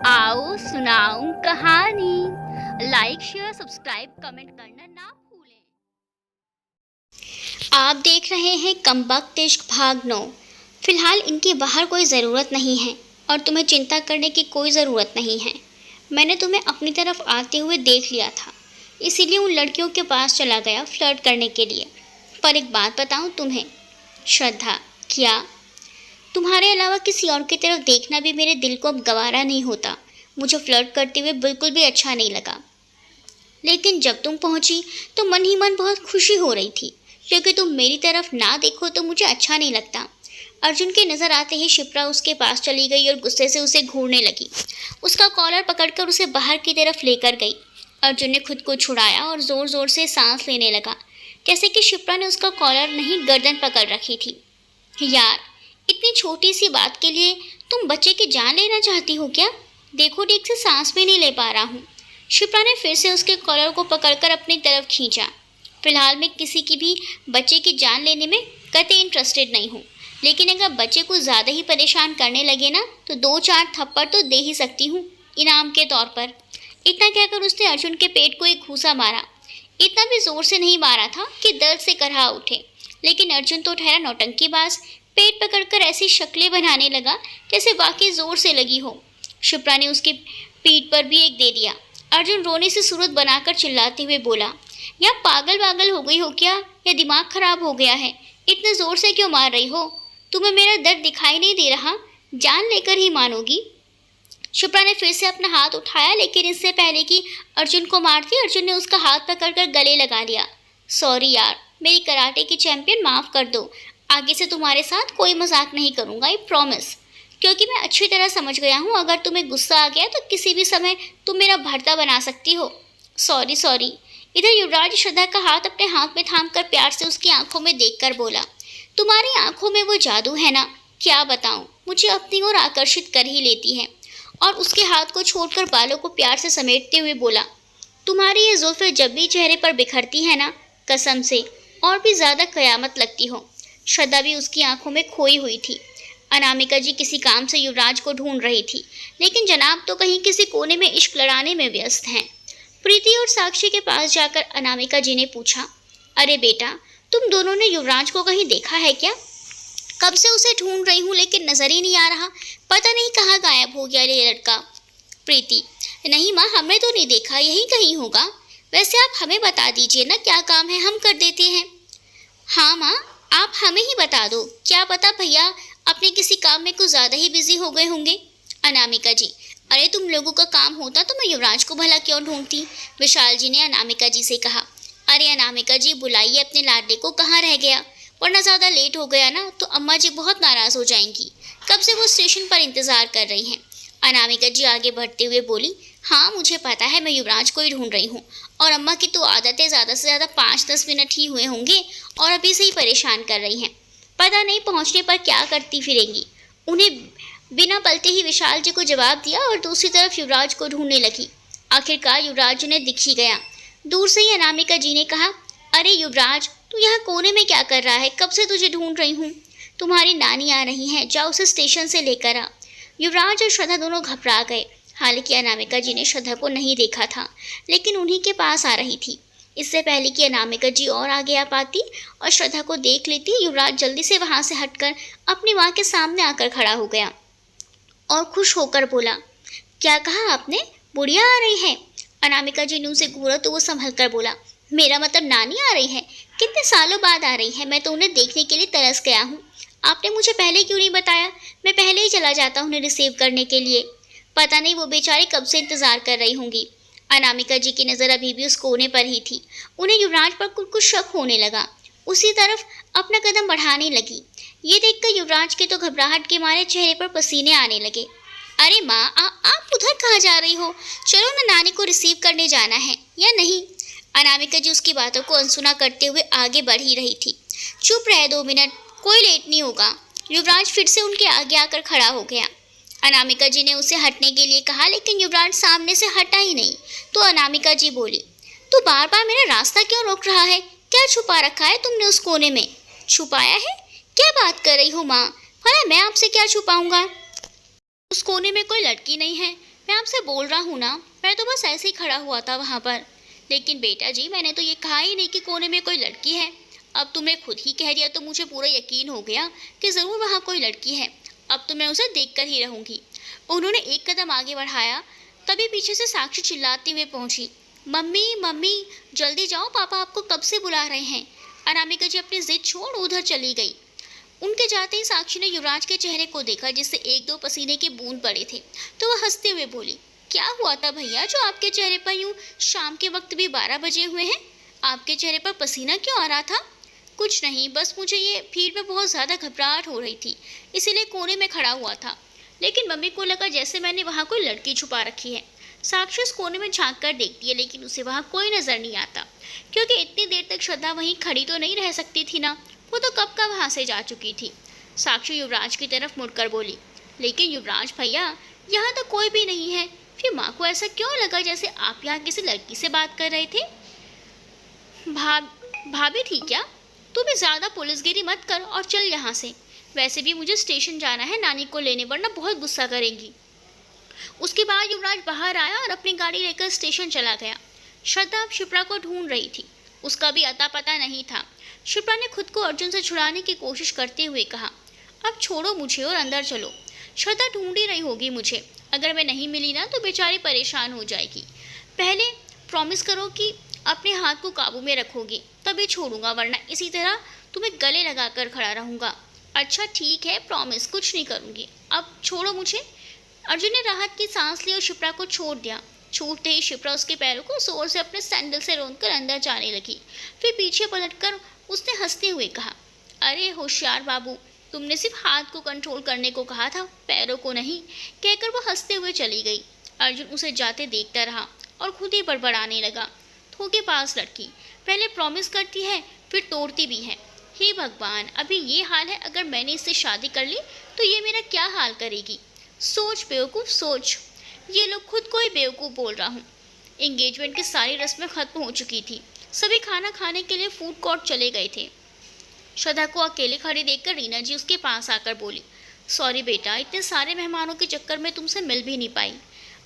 आओ सुनाऊं कहानी। लाइक शेयर सब्सक्राइब कमेंट करना ना भूलें। आप देख रहे हैं कमबख्त इश्क भाग 9। फिलहाल इनकी बाहर कोई ज़रूरत नहीं है और तुम्हें चिंता करने की कोई ज़रूरत नहीं है। मैंने तुम्हें अपनी तरफ आते हुए देख लिया था, इसीलिए उन लड़कियों के पास चला गया फ्लर्ट करने के लिए। पर एक बात बताऊं तुम्हें श्रद्धा, क्या तुम्हारे अलावा किसी और की तरफ देखना भी मेरे दिल को अब गवारा नहीं होता। मुझे फ्लर्ट करते हुए बिल्कुल भी अच्छा नहीं लगा, लेकिन जब तुम पहुंची तो मन ही मन बहुत खुशी हो रही थी, क्योंकि तुम मेरी तरफ ना देखो तो मुझे अच्छा नहीं लगता। अर्जुन के नज़र आते ही शिप्रा उसके पास चली गई और गुस्से से उसे घूरने लगी। उसका कॉलर पकड़कर उसे बाहर की तरफ लेकर गई। अर्जुन ने खुद को छुड़ाया और ज़ोर ज़ोर से सांस लेने लगा, जैसे कि शिप्रा ने उसका कॉलर नहीं गर्दन पकड़ रखी थी। यार, इतनी छोटी सी बात के लिए तुम बच्चे की जान लेना चाहती हो क्या? देखो, ठीक से सांस भी नहीं ले पा रहा हूँ। शिप्रा ने फिर से उसके कॉलर को पकड़कर अपनी तरफ खींचा। फिलहाल मैं किसी की भी बच्चे की जान लेने में कतई इंटरेस्टेड नहीं हूँ, लेकिन अगर बच्चे को ज़्यादा ही परेशान करने लगे ना तो 2-4 थप्पड़ तो दे ही सकती हूँ इनाम के तौर पर। इतना कहकर उसने अर्जुन के पेट को एक घूंसा मारा। इतना भी ज़ोर से नहीं मारा था कि दर्द से करहा उठे, लेकिन अर्जुन तो ठहरा नौटंकीबाज। पेट पकड़कर ऐसी शक्लें बनाने लगा जैसे वाकई जोर से लगी हो। शिप्रा ने उसकी पीठ पर भी एक दे दिया। अर्जुन रोने से सूरत बनाकर चिल्लाते हुए बोला, या पागल हो गई हो क्या, या दिमाग खराब हो गया है? इतने जोर से क्यों मार रही हो? तुम्हें मेरा दर्द दिखाई नहीं दे रहा? जान लेकर ही मानोगी। शिप्रा ने फिर से अपना हाथ उठाया, लेकिन इससे पहले कि अर्जुन को मारती, अर्जुन ने उसका हाथ पकड़कर गले लगा लिया। सॉरी यार, मेरी कराटे की चैंपियन, माफ़ कर दो। आगे से तुम्हारे साथ कोई मजाक नहीं करूँगा, आई प्रॉमिस। क्योंकि मैं अच्छी तरह समझ गया हूँ, अगर तुम्हें गुस्सा आ गया तो किसी भी समय तुम मेरा भरता बना सकती हो। सॉरी। इधर युवराज श्रद्धा का हाथ अपने हाथ में थामकर प्यार से उसकी आंखों में देखकर बोला, तुम्हारी आंखों में वो जादू है ना, क्या बताऊँ, मुझे अपनी ओर आकर्षित कर ही लेती है। और उसके हाथ को छोड़कर बालों को प्यार से समेटते हुए बोला, तुम्हारी ये जुल्फें जब भी चेहरे पर बिखरती है ना, कसम से और भी ज़्यादा कयामत लगती हो। श्रद्धा भी उसकी आंखों में खोई हुई थी। अनामिका जी किसी काम से युवराज को ढूंढ रही थी, लेकिन जनाब तो कहीं किसी कोने में इश्क लड़ाने में व्यस्त हैं। प्रीति और साक्षी के पास जाकर अनामिका जी ने पूछा, अरे बेटा, तुम दोनों ने युवराज को कहीं देखा है क्या? कब से उसे ढूंढ रही हूँ, लेकिन नजर ही नहीं आ रहा। पता नहीं कहाँ गायब हो गया ये लड़का। प्रीति, नहीं माँ, हमने तो नहीं देखा, यहीं कहीं होगा। वैसे आप हमें बता दीजिए ना, क्या काम है, हम कर देते हैं। हाँ माँ, आप हमें ही बता दो, क्या पता भैया अपने किसी काम में कुछ ज़्यादा ही बिजी हो गए होंगे। अनामिका जी, अरे तुम लोगों का काम होता तो मैं युवराज को भला क्यों ढूंढती? विशाल जी ने अनामिका जी से कहा। अरे अनामिका जी, बुलाइए अपने लाडले को, कहाँ रह गया? वरना ज़्यादा लेट हो गया ना तो अम्मा जी बहुत नाराज़ हो जाएंगी। कब से वो स्टेशन पर इंतज़ार कर रही हैं। अनामिका जी आगे बढ़ते हुए बोली, हाँ मुझे पता है, मैं युवराज को ही ढूंढ रही हूँ। और अम्मा की तो आदत है, ज़्यादा से ज़्यादा 5-10 मिनट ही हुए होंगे और अभी से ही परेशान कर रही हैं। पता नहीं पहुँचने पर क्या करती फिरेंगी। उन्हें बिना पलते ही विशाल जी को जवाब दिया और दूसरी तरफ युवराज को ढूंढने लगी। आखिरकार युवराज ने दिख ही गया। दूर से ही अनामिका जी ने कहा, अरे युवराज, तू यहाँ कोने में क्या कर रहा है? कब से तुझे ढूंढ रही हूँ। तुम्हारी नानी आ रही हैं, जाओ उसे स्टेशन से लेकर आ। युवराज और श्रद्धा दोनों घबरा गए। हालांकि अनामिका जी ने श्रद्धा को नहीं देखा था, लेकिन उन्हीं के पास आ रही थी। इससे पहले कि अनामिका जी और आगे आ पाती और श्रद्धा को देख लेती, युवराज जल्दी से वहाँ से हटकर अपनी माँ के सामने आकर खड़ा हो गया और खुश होकर बोला, क्या कहा आपने? बुढ़िया आ रही है? अनामिका जी ने उसे घूरा तो वो संभल कर बोला, मेरा मतलब नानी आ रही है। कितने सालों बाद आ रही है, मैं तो उन्हें देखने के लिए तरस गया हूँ। आपने मुझे पहले क्यों नहीं बताया? मैं पहले ही चला जाता उन्हें रिसीव करने के लिए। पता नहीं वो बेचारी कब से इंतज़ार कर रही होंगी। अनामिका जी की नज़र अभी भी उस कोने पर ही थी। उन्हें युवराज पर कुछ शक होने लगा। उसी तरफ अपना कदम बढ़ाने लगी। ये देखकर युवराज के तो घबराहट के मारे चेहरे पर पसीने आने लगे। अरे माँ, आप उधर कहाँ जा रही हो? चलो ना, नानी को रिसीव करने जाना है या नहीं? अनामिका जी उसकी बातों को अनसुना करते हुए आगे बढ़ ही रही थी। चुप रहे 2 मिनट, कोई लेट नहीं होगा। युवराज फिर से उनके आगे आकर खड़ा हो गया। अनामिका जी ने उसे हटने के लिए कहा, लेकिन युवराज सामने से हटा ही नहीं। तो अनामिका जी बोली, तू बार बार मेरा रास्ता क्यों रोक रहा है? क्या छुपा रखा है तुमने उस कोने में? छुपाया है? क्या बात कर रही हो माँ? भला मैं आपसे क्या छुपाऊंगा? उस कोने में कोई लड़की नहीं है, मैं आपसे बोल रहा हूँ ना, मैं तो बस ऐसे ही खड़ा हुआ था वहाँ पर। लेकिन बेटा जी, मैंने तो ये कहा ही नहीं कि कोने में कोई लड़की है। अब तुमने खुद ही कह दिया तो मुझे पूरा यकीन हो गया कि ज़रूर वहाँ कोई लड़की है। अब तो मैं उसे देख कर ही रहूँगी। उन्होंने एक कदम आगे बढ़ाया, तभी पीछे से साक्षी चिल्लाती हुई पहुँची। मम्मी मम्मी, जल्दी जाओ, पापा आपको कब से बुला रहे हैं। अनामिका जी अपनी जिद छोड़ उधर चली गई। उनके जाते ही साक्षी ने युवराज के चेहरे को देखा, जिससे एक दो पसीने की बूंद पड़े थे, तो वह हंसते हुए बोली, क्या हुआ था भैया जो आपके चेहरे पर यूं शाम के वक्त भी 12 बजे हुए हैं? आपके चेहरे पर पसीना क्यों आ रहा था? कुछ नहीं, बस मुझे ये भीड़ में बहुत ज़्यादा घबराहट हो रही थी, इसीलिए कोने में खड़ा हुआ था। लेकिन मम्मी को लगा जैसे मैंने वहाँ कोई लड़की छुपा रखी है। साक्षी उस कोने में झांक कर देखती है, लेकिन उसे वहाँ कोई नज़र नहीं आता, क्योंकि इतनी देर तक श्रद्धा वहीं खड़ी तो नहीं रह सकती थी ना, वो तो कब का वहाँ से जा चुकी थी। साक्षी युवराज की तरफ मुड़कर बोली, लेकिन युवराज भैया, यहाँ तो कोई भी नहीं है। फिर माँ को ऐसा क्यों लगा जैसे आप यहाँ किसी लड़की से बात कर रहे थे? भाभी थी क्या? तू भी ज़्यादा पुलिसगिरी मत कर और चल यहाँ से। वैसे भी मुझे स्टेशन जाना है नानी को लेने, वरना बहुत गुस्सा करेंगी। उसके बाद युवराज बाहर आया और अपनी गाड़ी लेकर स्टेशन चला गया। श्रद्धा अब शिप्रा को ढूंढ रही थी, उसका भी अता पता नहीं था। शिप्रा ने खुद को अर्जुन से छुड़ाने की कोशिश करते हुए कहा, अब छोड़ो मुझे और अंदर चलो। श्रद्धा ढूंढ ही रही होगी मुझे, अगर मैं नहीं मिली ना तो बेचारी परेशान हो जाएगी। पहले प्रॉमिस करो कि अपने हाथ को काबू में रखोगी, तभी छोड़ूंगा, वरना इसी तरह तुम्हें गले लगाकर खड़ा रहूंगा। अच्छा ठीक है, प्रॉमिस, कुछ नहीं करूंगी, अब छोड़ो मुझे। अर्जुन ने राहत की सांस ली और शिप्रा को छोड़ दिया। छूटते ही शिप्रा उसके पैरों को जोर से अपने सैंडल से रोंदकर अंदर जाने लगी। फिर पीछे पलटकर उसने हंसते हुए कहा, अरे होशियार बाबू, तुमने सिर्फ हाथ को कंट्रोल करने को कहा था, पैरों को नहीं। कहकर वो हंसते हुए चली गई। अर्जुन उसे जाते देखता रहा और खुद ही बड़बड़ाने लगा, धोखे पास लड़की, पहले प्रॉमिस करती है फिर तोड़ती भी है। हे भगवान, अभी ये हाल है, अगर मैंने इससे शादी कर ली तो ये मेरा क्या हाल करेगी। सोच बेवकूफ़ सोच। ये लोग खुद को ही बेवकूफ़ बोल रहा हूँ। एंगेजमेंट की सारी रस्में खत्म हो चुकी थी, सभी खाना खाने के लिए फूड कोर्ट चले गए थे। श्रद्धा को अकेले खड़ी देखकर रीना जी उसके पास आकर बोली, सॉरी बेटा, इतने सारे मेहमानों के चक्कर में तुमसे मिल भी नहीं पाई।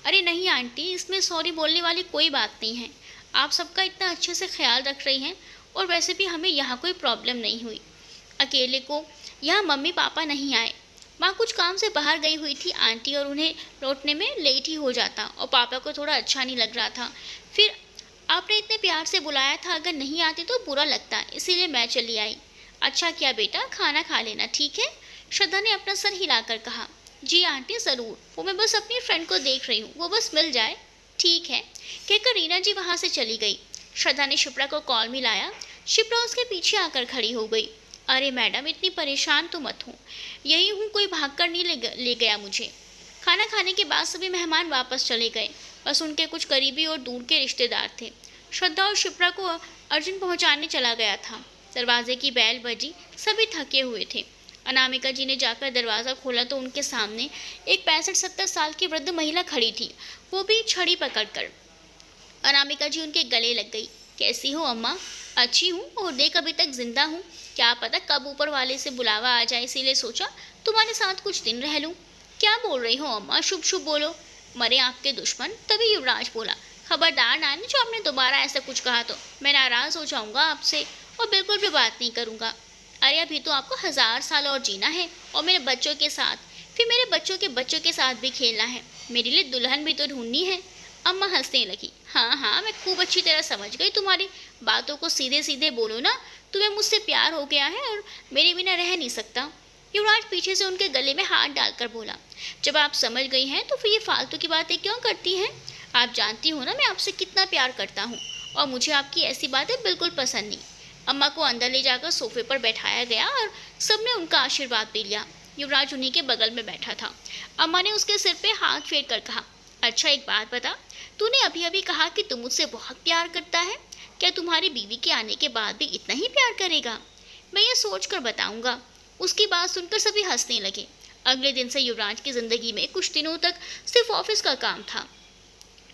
अरे नहीं आंटी, इसमें सॉरी बोलने वाली कोई बात नहीं है। आप सबका इतना अच्छे से ख्याल रख रही हैं, और वैसे भी हमें यहाँ कोई प्रॉब्लम नहीं हुई। अकेले को यहाँ मम्मी पापा नहीं आए, माँ कुछ काम से बाहर गई हुई थी आंटी, और उन्हें लौटने में लेट ही हो जाता, और पापा को थोड़ा अच्छा नहीं लग रहा था। फिर आपने इतने प्यार से बुलाया था, अगर नहीं आती तो बुरा लगता, इसीलिए मैं चली आई। अच्छा किया बेटा, खाना खा लेना, ठीक है? श्रद्धा ने अपना सर हिलाकर कहा, जी आंटी ज़रूर, वो मैं बस अपनी फ्रेंड को देख रही हूँ, वो बस मिल जाए। ठीक है, कहकर रीना जी वहाँ से चली गई। श्रद्धा ने शिप्रा को कॉल मिलाया। शिप्रा उसके पीछे आकर खड़ी हो गई। अरे मैडम, इतनी परेशान तो मत हो, यही हूँ, कोई भाग कर नहीं ले गया मुझे। खाना खाने के बाद सभी मेहमान वापस चले गए, बस उनके कुछ करीबी और दूर के रिश्तेदार थे। श्रद्धा और शिप्रा को अर्जुन पहुँचाने चला गया था। दरवाजे की बैल बजी, सभी थके हुए थे। अनामिका जी ने जाकर दरवाज़ा खोला तो उनके सामने एक 65-70 साल की वृद्ध महिला खड़ी थी, वो भी छड़ी पकड़कर। अनामिका जी उनके गले लग गई। कैसी हो अम्मा? अच्छी हूँ, और देख अभी तक जिंदा हूँ। क्या पता कब ऊपर वाले से बुलावा आ जाए, इसीलिए सोचा तुम्हारे साथ कुछ दिन रह लूँ। क्या बोल रही हो अम्मा, शुभ शुभ बोलो। मरे आपके दुश्मन। तभी युवराज बोला, खबरदार नानी, जो आपने दोबारा ऐसा कुछ कहा तो मैं नाराज़ हो जाऊँगा आपसे, और बिल्कुल भी बात नहीं करूँगा। अरे अभी तो आपको 1000 साल और जीना है, और मेरे बच्चों के साथ, फिर मेरे बच्चों के साथ भी खेलना है। मेरे लिए दुल्हन भी तो ढूंढनी है। अम्मा हंसने लगी। हाँ हाँ, मैं खूब अच्छी तरह समझ गई तुम्हारी बातों को, सीधे सीधे बोलो ना, तुम्हें मुझसे प्यार हो गया है और मेरे बिना रह नहीं सकता। युवराज पीछे से उनके गले में हाथ डालकर बोला, जब आप समझ गई हैं तो फिर ये फालतू की बातें क्यों करती हैं? आप जानती हो ना मैं आपसे कितना प्यार करता हूँ, और मुझे आपकी ऐसी बातें बिल्कुल पसंद नहीं। अम्मा को अंदर ले जाकर सोफे पर बैठाया गया और सबने उनका आशीर्वाद भी लिया। युवराज उन्हीं के बगल में बैठा था। अम्मा ने उसके सिर पे हाथ फेर कर कहा, अच्छा एक बात बता, तूने अभी अभी कहा कि तू मुझसे बहुत प्यार करता है, क्या तुम्हारी बीवी के आने के बाद भी इतना ही प्यार करेगा? मैं ये सोच कर बताऊँगा। उसकी बात सुनकर सभी हंसने लगे। अगले दिन से युवराज की ज़िंदगी में कुछ दिनों तक सिर्फ ऑफिस का काम था,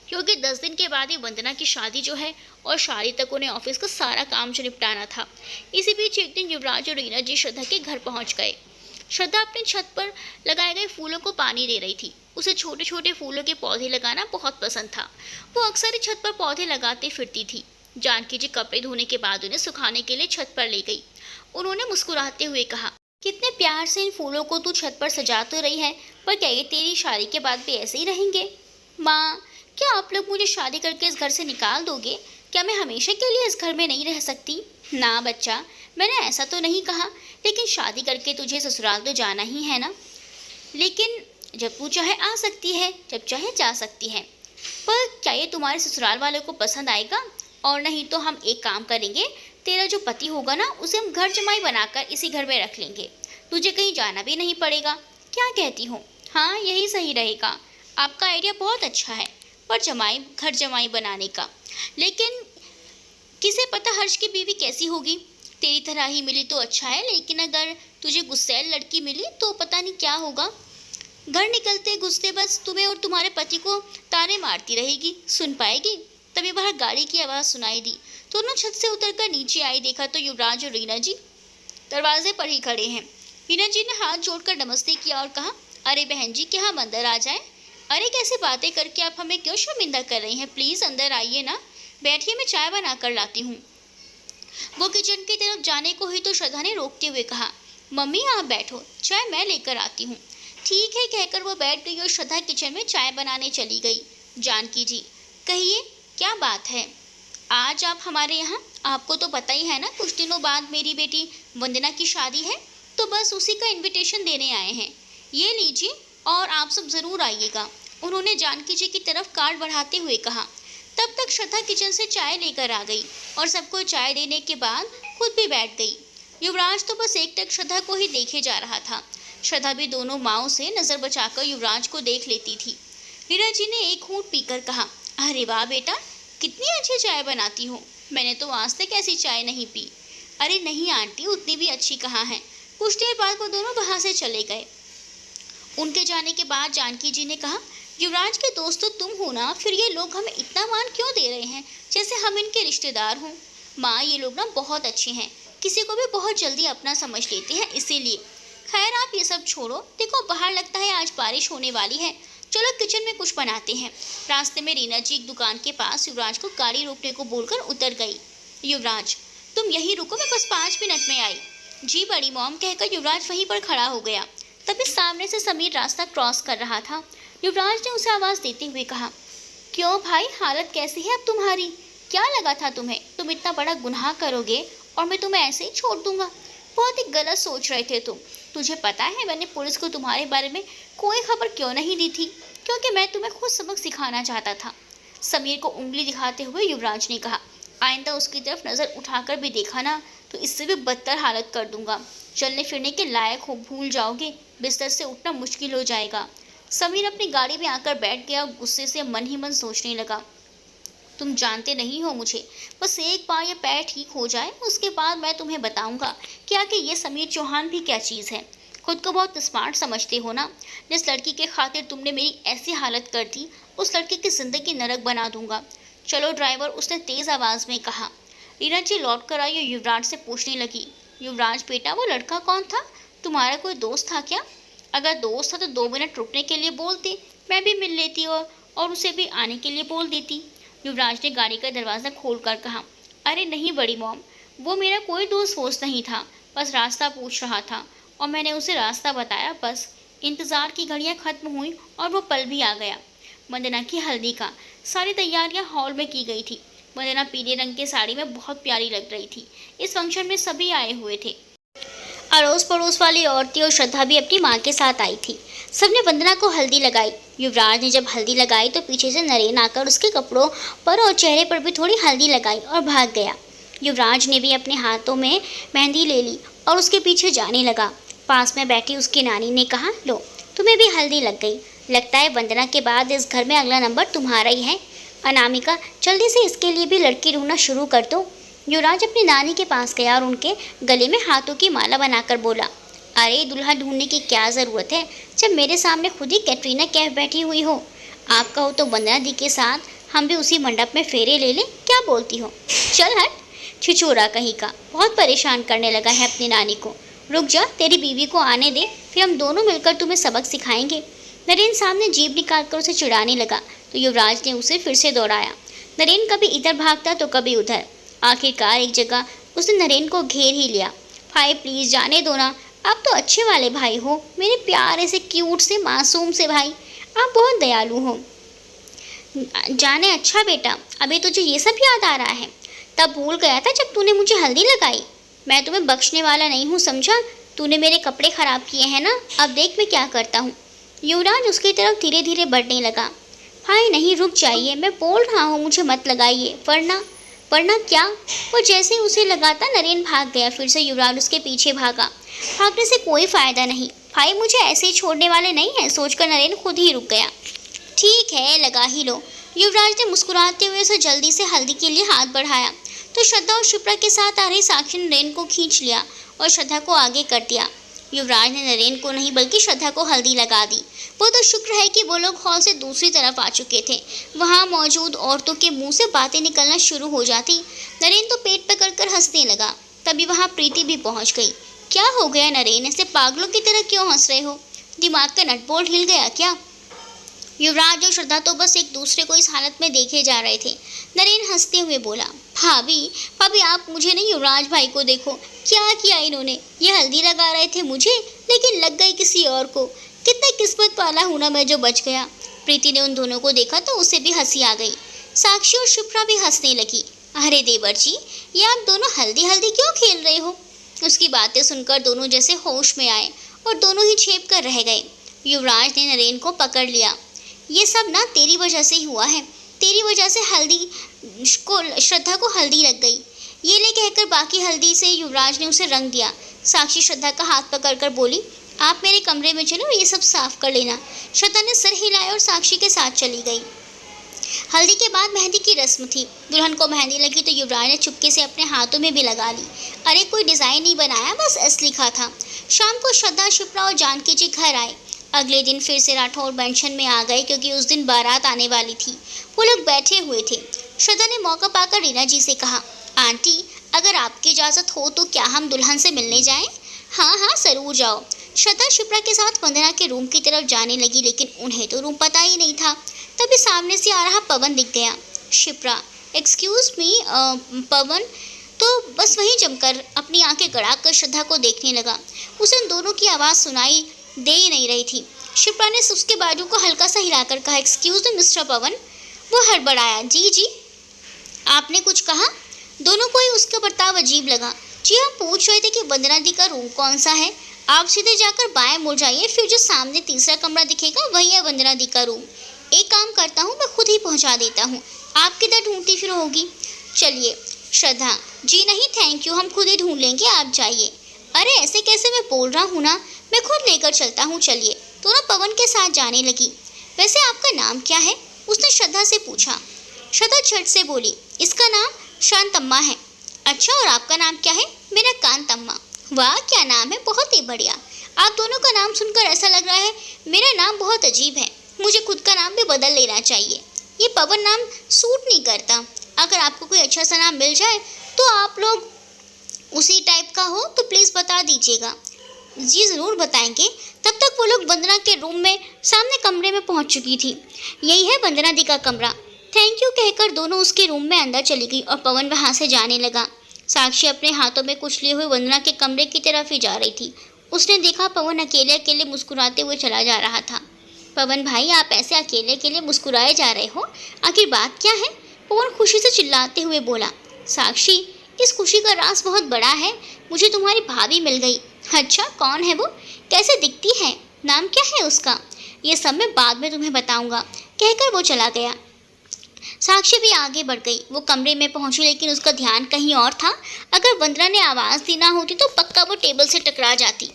क्योंकि 10 दिन के बाद ही वंदना की शादी जो है, और शादी तक उन्हें ऑफिस का सारा काम जो निपटाना था। इसी बीच एक दिन युवराज और रीना जी श्रद्धा के घर पहुंच गए। श्रद्धा अपनी छत पर लगाए गए फूलों को पानी दे रही थी। उसे छोटे छोटे फूलों के पौधे लगाना बहुत पसंद था। वो अक्सर ही छत पर पौधे लगाते फिरती थी। जानकी जी कपड़े धोने के बाद उन्हें सुखाने के लिए छत पर ले गई। उन्होंने मुस्कुराते हुए कहा, कितने प्यार से इन फूलों को तू छत पर सजा तो रही है, पर क्या ये तेरी शादी के बाद भी ऐसे ही रहेंगे? माँ, क्या आप लोग मुझे शादी करके इस घर से निकाल दोगे? क्या मैं हमेशा के लिए इस घर में नहीं रह सकती? ना बच्चा, मैंने ऐसा तो नहीं कहा, लेकिन शादी करके तुझे ससुराल तो जाना ही है ना। लेकिन जब तू चाहे आ सकती है, जब चाहे जा सकती है। पर क्या ये तुम्हारे ससुराल वालों को पसंद आएगा? और नहीं तो हम एक काम करेंगे, तेरा जो पति होगा ना, उसे हम घर जमाई बनाकर इसी घर में रख लेंगे। तुझे कहीं जाना भी नहीं पड़ेगा। क्या कहती हो? हाँ, यही सही रहेगा। आपका आइडिया बहुत अच्छा है, पर घर जमाई बनाने का। लेकिन किसे पता हर्ष की बीवी कैसी होगी? तेरी तरह ही मिली तो अच्छा है, लेकिन अगर तुझे गुस्सैल लड़की मिली तो पता नहीं क्या होगा। घर निकलते गुस्से बस तुम्हें और तुम्हारे पति को ताने मारती रहेगी। सुन पाएगी? तभी बाहर गाड़ी की आवाज़ सुनाई दी। दोनों छत से उतरकर नीचे आई, देखा तो युवराज और रीना जी दरवाजे पर ही खड़े हैं। रीना जी ने हाथ जोड़कर नमस्ते किया और कहा, अरे बहन जी, क्या हम अंदर आ जाएं? अरे कैसे बातें करके आप हमें क्यों शर्मिंदा कर रही हैं? प्लीज़ अंदर आइए ना, बैठिए, मैं चाय बना कर लाती हूँ। वो किचन की तरफ जाने को ही तो श्रद्धा ने रोकते हुए कहा, मम्मी आप बैठो, चाय मैं लेकर आती हूँ। ठीक है कहकर वो बैठ गई और श्रद्धा किचन में चाय बनाने चली गई। जानकी जी, कहिए क्या बात है? आज आप हमारे यहाँ, आपको तो पता ही है ना, कुछ दिनों बाद मेरी बेटी वंदना की शादी है, तो बस उसी का इनविटेशन देने आए हैं। ये लीजिए और आप सब ज़रूर आइएगा। उन्होंने जानकी जी की तरफ कार्ड बढ़ाते हुए कहा। तब तक श्रद्धा किचन से चाय लेकर आ गई और सबको चाय देने के बाद खुद भी बैठ गई। युवराज तो बस एकटक श्रद्धा को ही देखे जा रहा था। श्रद्धा भी दोनों माओं से नज़र बचाकर युवराज को देख लेती थी। हीरा जी ने एक घूंट पीकर कहा, अरे वाह बेटा, कितनी अच्छी चाय बनाती हो, मैंने तो आज तक ऐसी चाय नहीं पी। अरे नहीं आंटी, उतनी भी अच्छी कहाँ है। कुछ देर बाद वो दोनों वहाँ से चले गए। उनके जाने के बाद जानकी जी ने कहा, युवराज के दोस्त तो तुम हो ना, फिर ये लोग हमें इतना मान क्यों दे रहे हैं, जैसे हम इनके रिश्तेदार हों। माँ, ये लोग ना बहुत अच्छे हैं, किसी को भी बहुत जल्दी अपना समझ लेते हैं, इसीलिए। खैर आप ये सब छोड़ो, देखो बाहर लगता है आज बारिश होने वाली है, चलो किचन में कुछ बनाते हैं। रास्ते में रीना जी एक दुकान के पास युवराज को गाड़ी रोकने को बोलकर उतर गई। युवराज, तुम यहीं रुको, मैं बस 5 मिनट में आई। जी बड़ी मॉम कहकर युवराज वहीं पर खड़ा हो गया। तभी सामने से समीर रास्ता क्रॉस कर रहा था। युवराज ने उसे आवाज़ देते हुए कहा, क्यों भाई, हालत कैसी है अब तुम्हारी? क्या लगा था तुम्हें, तुम इतना बड़ा गुनाह करोगे और मैं तुम्हें ऐसे ही छोड़ दूंगा? बहुत ही गलत सोच रहे थे तुम। तुझे पता है मैंने पुलिस को तुम्हारे बारे में कोई खबर क्यों नहीं दी थी? क्योंकि मैं तुम्हें खुद सबक सिखाना चाहता था। समीर को उंगली दिखाते हुए युवराज ने कहा, आइंदा उसकी तरफ नज़र उठाकर भी देखा ना तो इससे भी बदतर हालत कर दूंगा। चलने फिरने के लायक हो भूल जाओगे, बिस्तर से उठना मुश्किल हो जाएगा। समीर अपनी गाड़ी में आकर बैठ गया और गुस्से से मन ही मन सोचने लगा, तुम जानते नहीं हो मुझे, बस एक बार ये पैर ठीक हो जाए उसके बाद मैं तुम्हें बताऊंगा कि आखिर ये समीर चौहान भी क्या चीज़ है। खुद को बहुत स्मार्ट समझते हो ना। जिस लड़की के खातिर तुमने मेरी ऐसी हालत कर दी, उस लड़की की ज़िंदगी नरक बना दूंगा। चलो ड्राइवर, उसने तेज़ आवाज़ में कहा। रीना जी लौट कर आई और युवराज से पूछने लगी, युवराज बेटा, वो लड़का कौन था? तुम्हारा कोई दोस्त था क्या? अगर दोस्त था तो 2 मिनट रुकने के लिए बोलते, मैं भी मिल लेती और उसे भी आने के लिए बोल देती। युवराज ने गाड़ी का दरवाज़ा खोलकर कहा, अरे नहीं बड़ी मॉम, वो मेरा कोई दोस्त वोस्त नहीं था, बस रास्ता पूछ रहा था और मैंने उसे रास्ता बताया। बस इंतज़ार की घड़ियाँ ख़त्म हुई और वो पल भी आ गया। वंदना की हल्दी का सारी तैयारियां हॉल में की गई थी। वंदना पीले रंग के साड़ी में बहुत प्यारी लग रही थी। इस फंक्शन में सभी आए हुए थे। अड़ोस पड़ोस वाली औरतें और श्रद्धा भी अपनी माँ के साथ आई थी। सबने वंदना को हल्दी लगाई। युवराज ने जब हल्दी लगाई तो पीछे से नरेन आकर उसके कपड़ों पर और चेहरे पर भी थोड़ी हल्दी लगाई और भाग गया। युवराज ने भी अपने हाथों में मेहंदी ले ली और उसके पीछे जाने लगा। पास में बैठी उसकी नानी ने कहा, लो तुम्हें भी हल्दी लग गई, लगता है वंदना के बाद इस घर में अगला नंबर तुम्हारा ही है। अनामिका, जल्दी से इसके लिए भी लड़की ढूंढना शुरू कर दो। युवराज अपनी नानी के पास गया और उनके गले में हाथों की माला बनाकर बोला, अरे दुल्हा ढूंढने की क्या ज़रूरत है जब मेरे सामने खुद ही कैटरीना कैफ बैठी हुई हो। आप कहो तो वंदना दी के साथ हम भी उसी मंडप में फेरे ले लें, क्या बोलती हो? चल हट, छिछोरा कहीं का, बहुत परेशान करने लगा है अपनी नानी को। रुक जा, तेरी बीवी को आने दे, फिर हम दोनों मिलकर तुम्हें सबक सिखाएंगे। नरेन सामने जीभ निकालकर उसे चिढ़ाने लगा तो युवराज ने उसे फिर से दौड़ाया। नरेन कभी इधर भागता तो कभी उधर। आखिरकार एक जगह उसने नरेन को घेर ही लिया। भाई प्लीज जाने दो ना, आप तो अच्छे वाले भाई हो, मेरे प्यारे से क्यूट से मासूम से भाई, आप बहुत दयालु हो। जाने अच्छा बेटा, अभी तुझे ये सब याद आ रहा है? तब भूल गया था जब तूने मुझे हल्दी लगाई। मैं तुम्हें बख्शने वाला नहीं हूँ, समझा? तूने मेरे कपड़े खराब किए हैं ना, अब देख मैं क्या करता हूँ। युवराज उसकी तरफ धीरे धीरे बढ़ने लगा। भाई नहीं, रुक जाइए, मैं बोल रहा हूँ, मुझे मत लगाइए, वरना क्या? वो जैसे ही उसे लगाता नरेन भाग गया। फिर से युवराज उसके पीछे भागा। भागने से कोई फायदा नहीं, भाई मुझे ऐसे ही छोड़ने वाले नहीं हैं, सोचकर नरेन खुद ही रुक गया। ठीक है, लगा ही लो। युवराज ने मुस्कुराते हुए उसे जल्दी से हल्दी के लिए हाथ बढ़ाया तो श्रद्धा और शिप्रा के साथ आ रही साक्षी ने नरेन को खींच लिया और श्रद्धा को आगे कर दिया। युवराज ने नरेन को नहीं बल्कि श्रद्धा को हल्दी लगा दी। वो तो शुक्र है कि वो लोग हॉल से दूसरी तरफ आ चुके थे। वहाँ मौजूद औरतों के मुंह से बातें निकलना शुरू हो जाती। नरेन तो पेट पकड़कर हंसने लगा। तभी वहाँ प्रीति भी पहुँच गई। क्या हो गया नरेन, ऐसे पागलों की तरह क्यों हंस रहे हो? दिमाग का नट बोल्ट हिल गया क्या? युवराज और श्रद्धा तो बस एक दूसरे को इस हालत में देखे जा रहे थे। नरेन हंसते हुए बोला, भाभी आप मुझे नहीं, युवराज भाई को देखो, क्या किया इन्होंने। ये हल्दी लगा रहे थे मुझे, लेकिन लग गई किसी और को। कितना किस्मत वाला हूं ना मैं जो बच गया। प्रीति ने उन दोनों को देखा तो उसे भी हंसी आ गई। साक्षी और शिप्रा भी हंसने लगी। अरे देवर जी, ये आप दोनों हल्दी हल्दी क्यों खेल रहे हो? उसकी बातें सुनकर दोनों जैसे होश में आए और दोनों ही छेप कर रह गए। युवराज ने नरेन को पकड़ लिया। ये सब ना तेरी वजह से ही हुआ है, तेरी वजह से श्रद्धा को हल्दी लग गई। ये ले कहकर बाकी हल्दी से युवराज ने उसे रंग दिया। साक्षी श्रद्धा का हाथ पकड़कर बोली, आप मेरे कमरे में चलो, ये सब साफ कर लेना। श्रद्धा ने सिर हिलाया और साक्षी के साथ चली गई। हल्दी के बाद मेहंदी की रस्म थी। दुल्हन को मेहंदी लगी तो युवराज ने चुपके से अपने हाथों में भी लगा ली। अरे कोई डिज़ाइन नहीं बनाया, बस एस लिखा था। शाम को श्रद्धा, शिप्रा और जानकी जी घर आए। अगले दिन फिर से राठौर मेंशन में आ गए क्योंकि उस दिन बारात आने वाली थी। वो लोग बैठे हुए थे। श्रद्धा ने मौका पाकर रीना जी से कहा, आंटी अगर आपकी इजाज़त हो तो क्या हम दुल्हन से मिलने जाएं? हाँ ज़रूर जाओ। श्रद्धा शिप्रा के साथ वंदना के रूम की तरफ जाने लगी, लेकिन उन्हें तो रूम पता ही नहीं था। तभी सामने से आ रहा पवन दिख गया। शिप्रा, एक्सक्यूज़ मी पवन, तो बस वहीं जमकर अपनी आंखें गड़ाकर श्रद्धा को देखने लगा। उसे उन दोनों की आवाज़ सुनाई दे ही नहीं रही थी। शिप्रा ने उसके बाजू को हल्का सा हिलाकर कहा, एक्सक्यूज़ मी मिस्टर पवन। वो हड़बड़ाया, जी आपने कुछ कहा? दोनों को ही उसका बर्ताव अजीब लगा। जी हम पूछ रहे थे कि वंदना दी का रूम कौन सा है। आप सीधे जाकर बाएं मुड़ जाइए, फिर जो सामने तीसरा कमरा दिखेगा वही है वंदना दी का रूम। एक काम करता हूँ, मैं खुद ही पहुँचा देता हूँ, आप किधर ढूंढती फिर होगी। चलिए। श्रद्धा, जी नहीं थैंक यू, हम खुद ही ढूंढ लेंगे, आप जाइए। अरे ऐसे कैसे, मैं बोल रहा हूँ ना, मैं खुद लेकर चलता हूँ, चलिए। दोनों पवन के साथ जाने लगी। वैसे आपका नाम क्या है? उसने श्रद्धा से पूछा। श्रद्धा झट से बोली, इसका नाम शांतम्मा है। अच्छा, और आपका नाम क्या है? मेरा कांतम्मा। वाह क्या नाम है, बहुत ही बढ़िया। आप दोनों का नाम सुनकर ऐसा लग रहा है मेरा नाम बहुत अजीब है, मुझे खुद का नाम भी बदल लेना चाहिए। ये पवन नाम सूट नहीं करता। अगर आपको कोई अच्छा सा नाम मिल जाए तो आप लोग उसी टाइप का हो तो प्लीज़ बता दीजिएगा। जी ज़रूर बताएंगे। तब तक वो लोग वंदना के रूम में सामने कमरे में पहुंच चुकी थी। यही है वंदना दी का कमरा। थैंक यू कहकर दोनों उसके रूम में अंदर चली गई और पवन वहां से जाने लगा। साक्षी अपने हाथों में कुछ लिए हुए वंदना के कमरे की तरफ ही जा रही थी। उसने देखा पवन अकेले अकेले मुस्कुराते हुए चला जा रहा था। पवन भाई, आप ऐसे अकेले अकेले मुस्कुराए जा रहे हो, आखिर बात क्या है? पवन खुशी से चिल्लाते हुए बोला। साक्षी, इस खुशी का राज बहुत बड़ा है, मुझे तुम्हारी भाभी मिल गई। अच्छा, कौन है वो? कैसे दिखती है? नाम क्या है उसका? ये सब मैं बाद में तुम्हें बताऊंगा, कहकर वो चला गया। साक्षी भी आगे बढ़ गई। वो कमरे में पहुंची लेकिन उसका ध्यान कहीं और था। अगर वंदना ने आवाज़ दी ना होती तो पक्का वो टेबल से टकरा जाती।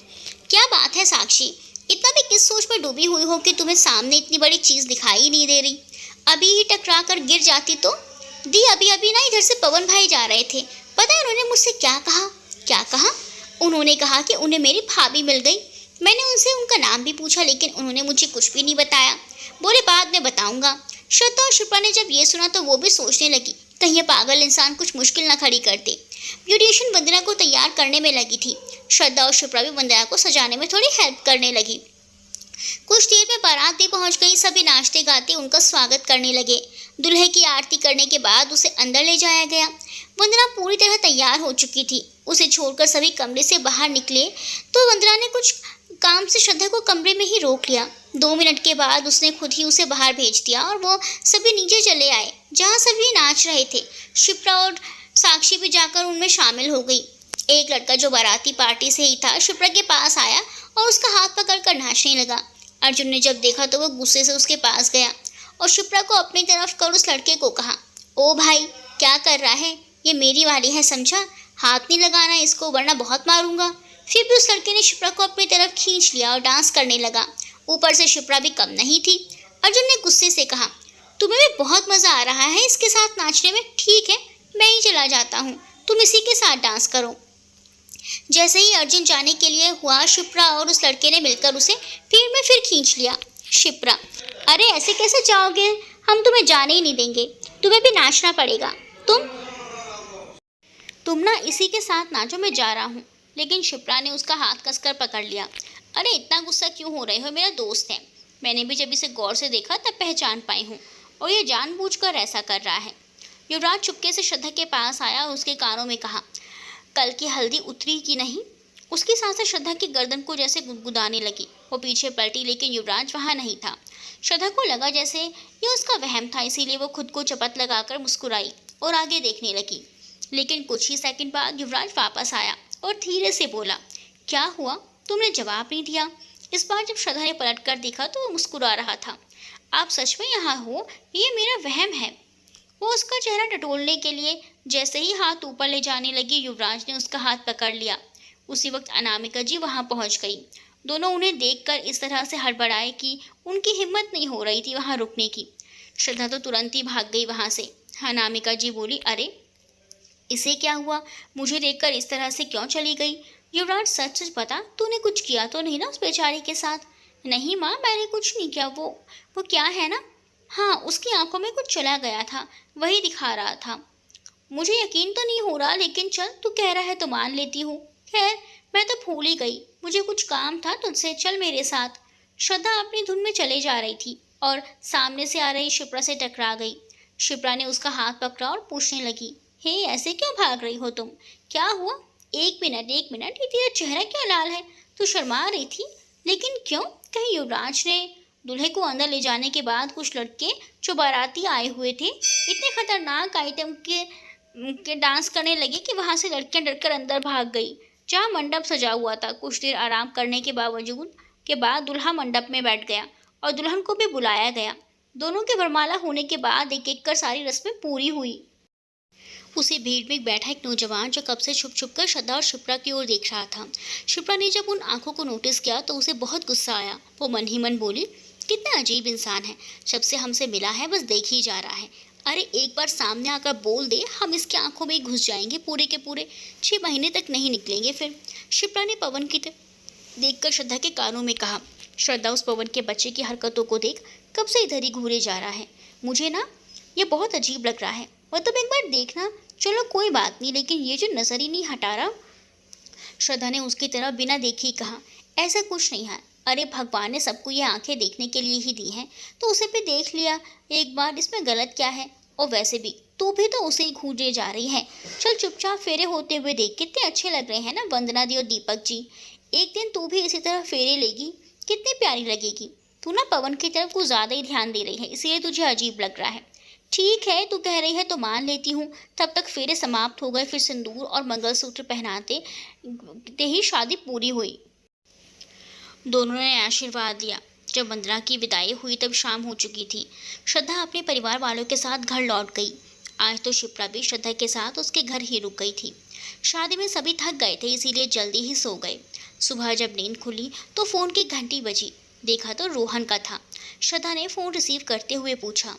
क्या बात है साक्षी, इतना भी किस सोच में डूबी हुई हो कि तुम्हें सामने इतनी बड़ी चीज़ दिखाई नहीं दे रही? अभी ही टकरा कर गिर जाती तो। दी अभी ना इधर से पवन भाई जा रहे थे, पता है उन्होंने मुझसे क्या कहा? क्या कहा? उन्होंने कहा कि उन्हें मेरी भाभी मिल गई। मैंने उनसे उनका नाम भी पूछा लेकिन उन्होंने मुझे कुछ भी नहीं बताया, बोले बाद में बताऊंगा। श्रद्धा और शिप्रा ने जब ये सुना तो वो भी सोचने लगी कहीं ये पागल इंसान कुछ मुश्किल ना खड़ी कर दे। ब्यूटिशियन वंदना को तैयार करने में लगी थी। श्रद्धा और शिप्रा भी वंदना को सजाने में थोड़ी हेल्प करने लगी। कुछ देर में बारात भी पहुंच गई। सभी नाचते गाते उनका स्वागत करने लगे। दूल्हे की आरती करने के बाद उसे अंदर ले जाया गया। वंदना पूरी तरह तैयार हो चुकी थी। उसे छोड़कर सभी कमरे से बाहर निकले तो वंदना ने कुछ काम से श्रद्धा को कमरे में ही रोक लिया। 2 मिनट के बाद उसने खुद ही उसे बाहर भेज दिया और वो सभी नीचे चले आए जहाँ सभी नाच रहे थे। शिप्रा और साक्षी भी जाकर उनमें शामिल हो गई। एक लड़का जो बाराती पार्टी से ही था शिप्रा के पास आया और उसका हाथ पकड़कर नाचने लगा। अर्जुन ने जब देखा तो वो गुस्से से उसके पास गया और शिप्रा को अपनी तरफ कर उस लड़के को कहा, ओ भाई क्या कर रहा है, ये मेरी वाली है समझा, हाथ नहीं लगाना इसको वरना बहुत मारूंगा। फिर भी उस लड़के ने शिप्रा को अपनी तरफ खींच लिया और डांस करने लगा। ऊपर से शिप्रा भी कम नहीं थी। अर्जुन ने गुस्से से कहा, तुम्हें भी बहुत मज़ा आ रहा है इसके साथ नाचने में, ठीक है मैं ही चला जाता हूँ, तुम इसी के साथ डांस करो। जैसे ही अर्जुन जाने के लिए हुआ शिप्रा और उस लड़के ने मिलकर उसे भीड़ में फिर खींच लिया। शिप्रा, अरे ऐसे कैसे जाओगे, हम तुम्हें जाने ही नहीं देंगे, तुम्हें भी नाचना पड़ेगा। तुम ना इसी के साथ नाचो, मैं जा रहा हूँ। लेकिन शिप्रा ने उसका हाथ कसकर पकड़ लिया। अरे इतना गुस्सा क्यों हो रहे हो, मेरा दोस्त है, मैंने भी जब इसे गौर से देखा तब पहचान पाई हूँ और ये जानबूझकर ऐसा कर रहा है। युवराज चुपके से श्रद्धा के पास आया और उसके कानों में कहा, कल की हल्दी उतरी कि नहीं। उसकी सांसें श्रद्धा की गर्दन को जैसे गुदगुदाने लगी। वो पीछे पलटी लेकिन युवराज वहाँ नहीं था। श्रद्धा को लगा जैसे ये उसका वहम था, इसीलिए वो खुद को चपत लगाकर मुस्कुराई और आगे देखने लगी। लेकिन कुछ ही सेकंड बाद युवराज वापस आया और धीरे से बोला, क्या हुआ, तुमने जवाब नहीं दिया। इस बार जब श्रद्धा ने पलट कर देखा तो वो मुस्कुरा रहा था। आप सच में यहाँ हो, ये मेरा वहम है। वो उसका चेहरा टटोलने के लिए जैसे ही हाथ ऊपर ले जाने लगी, युवराज ने उसका हाथ पकड़ लिया। उसी वक्त अनामिका जी वहाँ पहुँच गई। दोनों उन्हें देखकर इस तरह से हड़बड़ाए कि उनकी हिम्मत नहीं हो रही थी वहाँ रुकने की। श्रद्धा तो तुरंत ही भाग गई वहाँ से। अनामिका जी बोली, अरे इसे क्या हुआ, मुझे देखकर इस तरह से क्यों चली गई। युवराज सच सच बता, तूने कुछ किया तो नहीं ना उस बेचारी के साथ। नहीं माँ, मैंने कुछ नहीं किया। वो क्या है ना, हाँ उसकी आंखों में कुछ चला गया था, वही दिखा रहा था। मुझे यकीन तो नहीं हो रहा, लेकिन चल तू कह रहा है तो मान लेती हूँ। खैर मैं तो भूल ही गई, मुझे कुछ काम था तुझसे, चल मेरे साथ। श्रद्धा अपनी धुन में चले जा रही थी और सामने से आ रही शिप्रा से टकरा गई। शिप्रा ने उसका हाथ पकड़ा और पूछने लगी, हे ऐसे क्यों भाग रही हो तुम, क्या हुआ। एक मिनट, ये तेरा चेहरा क्या लाल है, तू शर्मा रही थी, लेकिन क्यों। कहीं युवराज ने दूल्हे को अंदर ले जाने के बाद कुछ लड़के जो बाराती आए हुए थे इतने खतरनाक आइटम के डांस करने लगे कि वहाँ से लड़कियां डरकर अंदर भाग गई जहाँ मंडप सजा हुआ था। कुछ देर आराम करने के बाद दूल्हा मंडप में बैठ गया और दुल्हन को भी बुलाया गया। दोनों के वरमाला होने के बाद एक एक कर सारी रस्में पूरी हुई। उसी भीड़ में बैठा एक नौजवान जो कब से छुप छुप कर श्रद्धा और शिप्रा की ओर देख रहा था। शिप्रा ने जब उन आंखों को नोटिस किया तो उसे बहुत गुस्सा आया। वो मन ही मन बोली, कितना अजीब इंसान है, जब से हमसे मिला है बस देख ही जा रहा है। अरे एक बार सामने आकर बोल दे, हम इसकी आंखों में ही घुस जाएंगे, पूरे के पूरे 6 महीने तक नहीं निकलेंगे फिर। शिप्रा ने पवन की देखकर श्रद्धा के कानों में कहा। श्रद्धा उस पवन के बच्चे की हरकतों को देख कब से इधर ही घूरे जा रहा है। मुझे ना ये बहुत अजीब लग रहा है, मतलब एक बार देखना। चलो कोई बात नहीं, लेकिन ये जो नज़र ही नहीं हटा रहा। श्रद्धा ने उसकी तरफ बिना देखे ही कहा, ऐसा कुछ नहीं है। अरे भगवान ने सबको ये आंखें देखने के लिए ही दी हैं, तो उसे भी देख लिया एक बार, इसमें गलत क्या है। और वैसे भी तू भी तो उसे ही घूरे जा रही है। चल चुपचाप फेरे होते हुए देख, कितने अच्छे लग रहे हैं ना वंदना दी और दीपक जी। एक दिन तू भी इसी तरह फेरे लेगी, कितनी प्यारी लगेगी। तू ना पवन की तरफ कुछ ज़्यादा ही ध्यान दे रही है, इसलिए तुझे अजीब लग रहा है। ठीक है तू कह रही है तो मान लेती हूँ। तब तक फेरे समाप्त हो गए, फिर सिंदूर और मंगलसूत्र पहनाते ही शादी पूरी हुई। दोनों ने आशीर्वाद लिया। जब वंदना की विदाई हुई तब शाम हो चुकी थी। श्रद्धा अपने परिवार वालों के साथ घर लौट गई। आज तो शिप्रा भी श्रद्धा के साथ उसके घर ही रुक गई थी। शादी में सभी थक गए थे, इसीलिए जल्दी ही सो गए। सुबह जब नींद खुली तो फ़ोन की घंटी बजी। देखा तो रोहन का था। श्रद्धा ने फ़ोन रिसीव करते हुए पूछा,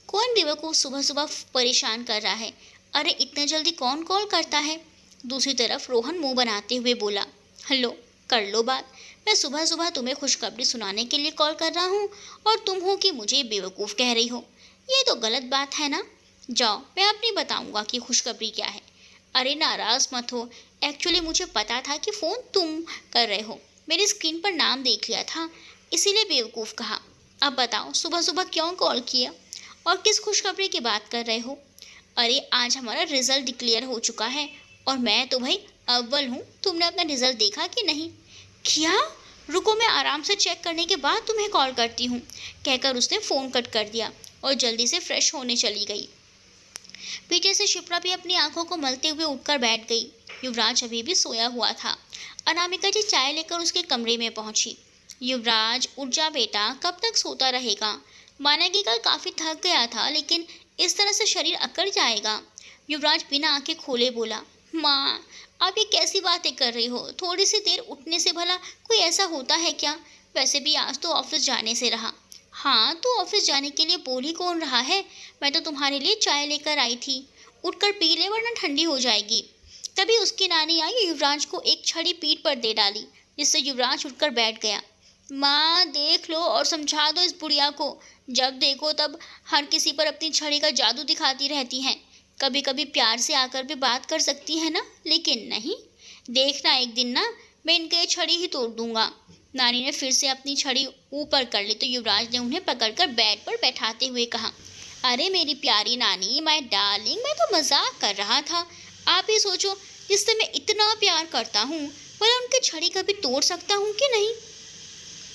कौन बेवकूफ़ सुबह सुबह परेशान कर रहा है। अरे इतने जल्दी कौन कॉल करता है। दूसरी तरफ रोहन मुंह बनाते हुए बोला, हेलो कर लो बात। मैं सुबह सुबह तुम्हें खुशखबरी सुनाने के लिए कॉल कर रहा हूँ और तुम हो कि मुझे बेवकूफ़ कह रही हो। ये तो गलत बात है ना। जाओ मैं अपनी बताऊँगा कि खुशखबरी क्या है। अरे नाराज़ मत हो, एक्चुअली मुझे पता था कि फ़ोन तुम कर रहे हो। मेरी स्क्रीन पर नाम देख लिया था, इसीलिए बेवकूफ़ कहा। अब बताओ सुबह सुबह क्यों कॉल किया और किस खुशखबरी की बात कर रहे हो? अरे आज हमारा रिज़ल्ट डिक्लेयर हो चुका है और मैं तो भाई अव्वल हूँ। तुमने अपना रिज़ल्ट देखा कि नहीं? क्या? रुको, मैं आराम से चेक करने के बाद तुम्हें कॉल करती हूँ, कहकर उसने फ़ोन कट कर दिया और जल्दी से फ्रेश होने चली गई। पीछे से शिप्रा भी अपनी आंखों को मलते हुए उठकर बैठ गई। युवराज अभी भी सोया हुआ था। अनामिका जी चाय लेकर उसके कमरे में पहुंची। युवराज उठ जा बेटा, कब तक सोता रहेगा? माना कि कल काफ़ी थक गया था, लेकिन इस तरह से शरीर अकड़ जाएगा। युवराज बिना आंखें खोले बोला, माँ आप ये कैसी बातें कर रही हो? थोड़ी सी देर उठने से भला कोई ऐसा होता है क्या? वैसे भी आज तो ऑफिस जाने से रहा। हाँ तो ऑफिस जाने के लिए बोल ही कौन रहा है? मैं तो तुम्हारे लिए चाय लेकर आई थी, उठकर पी ले वरना ठंडी हो जाएगी। तभी उसकी नानी आई, युवराज को एक छड़ी पीठ पर दे डाली, जिससे युवराज उठकर बैठ गया। माँ देख लो और समझा दो इस बुढ़िया को, जब देखो तब हर किसी पर अपनी छड़ी का जादू दिखाती रहती हैं। कभी कभी प्यार से आकर भी बात कर सकती है ना, लेकिन नहीं। देखना एक दिन ना मैं इनके ये छड़ी ही तोड़ दूंगा। नानी ने फिर से अपनी छड़ी ऊपर कर ली तो युवराज ने उन्हें पकड़कर बेड पर बैठाते हुए कहा, अरे मेरी प्यारी नानी, माय डार्लिंग, मैं तो मजाक कर रहा था। आप ही सोचो, जिससे मैं इतना प्यार करता हूँ, भला उनकी छड़ी कभी तोड़ सकता हूँ कि नहीं?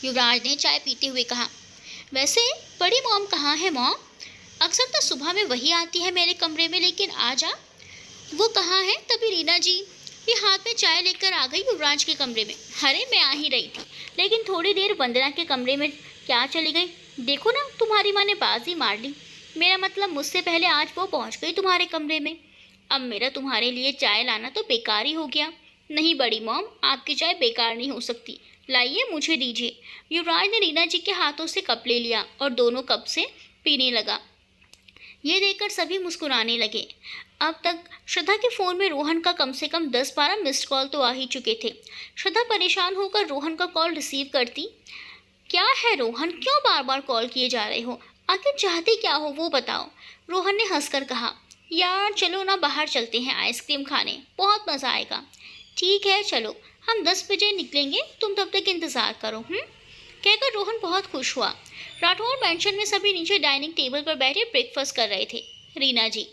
युवराज ने चाय पीते हुए कहा, वैसे बड़ी मॉम कहाँ है मॉम? अक्सर तो सुबह में वही आती है मेरे कमरे में, लेकिन आज वो कहाँ है? तभी रीना जी ये हाथ में चाय लेकर आ गई युवराज के कमरे में। अरे मैं आ ही रही थी, लेकिन थोड़ी देर वंदना के कमरे में क्या चली गई? देखो ना तुम्हारी माँ ने बाजी मार ली। मेरा मतलब मुझसे पहले आज वो पहुँच गई तुम्हारे कमरे में। अब मेरा तुम्हारे लिए चाय लाना तो बेकार ही हो गया। नहीं बड़ी मॉम, आपकी चाय बेकार नहीं हो सकती, लाइए मुझे दीजिए। युवराज ने रीना जी के हाथों से कप ले लिया और दोनों कप से पीने लगा। ये देखकर सभी मुस्कुराने लगे। अब तक श्रद्धा के फ़ोन में रोहन का कम से कम 10-12 मिस्ड कॉल तो आ ही चुके थे। श्रद्धा परेशान होकर रोहन का कॉल रिसीव करती। क्या है रोहन, क्यों बार बार कॉल किए जा रहे हो? आखिर चाहते क्या हो वो बताओ। रोहन ने हंसकर कहा, यार चलो ना बाहर चलते हैं आइसक्रीम खाने, बहुत मज़ा आएगा। ठीक है चलो, हम 10 बजे निकलेंगे, तुम तब तक इंतज़ार करो। कहकर रोहन बहुत खुश हुआ। राठौर मेंशन में सभी नीचे डाइनिंग टेबल पर बैठे ब्रेकफास्ट कर रहे थे। रीना जी,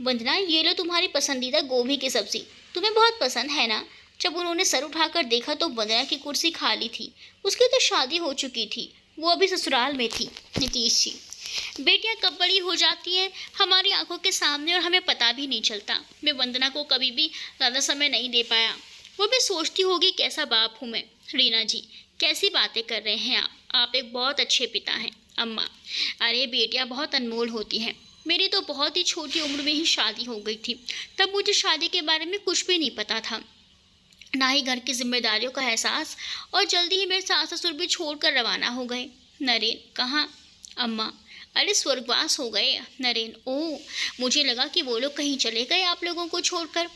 वंदना ये लो तुम्हारी पसंदीदा गोभी की सब्जी, तुम्हें बहुत पसंद है ना? जब उन्होंने सर उठाकर देखा तो वंदना की कुर्सी खाली थी। उसकी तो शादी हो चुकी थी, वो अभी ससुराल में थी। नीतीश जी, बेटियां कब बड़ी हो जाती हैं हमारी आंखों के सामने और हमें पता भी नहीं चलता। मैं वंदना को कभी भी ज़्यादा समय नहीं दे पाया, वो भी सोचती होगी कैसा बाप हूँ मैं। रीना जी, कैसी बातें कर रहे हैं आप एक बहुत अच्छे पिता हैं। अम्मा, अरे बेटियां बहुत अनमोल होती हैं। मेरी तो बहुत ही छोटी उम्र में ही शादी हो गई थी, तब मुझे शादी के बारे में कुछ भी नहीं पता था, ना ही घर की जिम्मेदारियों का एहसास, और जल्दी ही मेरे सास ससुर भी छोड़कर रवाना हो गए। नरेन, कहाँ? अम्मा, अरे स्वर्गवास हो गए नरेन। ओह, मुझे लगा कि वो लोग कहीं चले गए आप लोगों को छोड़कर।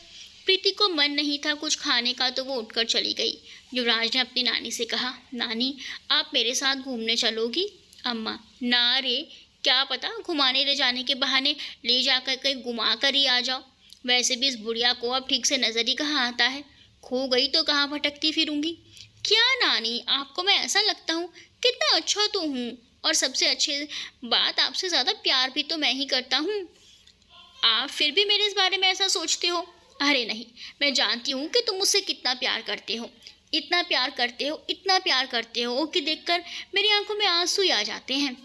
प्रीति को मन नहीं था कुछ खाने का तो वो उठकर चली गई। युवराज ने अपनी नानी से कहा, नानी आप मेरे साथ घूमने चलोगी? अम्मा, ना रे, क्या पता घुमाने ले जाने के बहाने ले जाकर कहीं घुमा कर ही आ जाओ। वैसे भी इस बुढ़िया को अब ठीक से नजर ही कहाँ आता है, खो गई तो कहाँ भटकती फिरूंगी। क्या नानी, आपको मैं ऐसा लगता हूँ? कितना अच्छा तो हूँ, और सबसे अच्छी बात आपसे ज़्यादा प्यार भी तो मैं ही करता हूँ। आप फिर भी मेरे इस बारे में ऐसा सोचते हो? अरे नहीं, मैं जानती हूँ कि तुम मुझसे कितना प्यार करते हो, इतना प्यार करते हो, इतना प्यार करते हो कि देखकर मेरी आंखों में आंसू ही आ जाते हैं।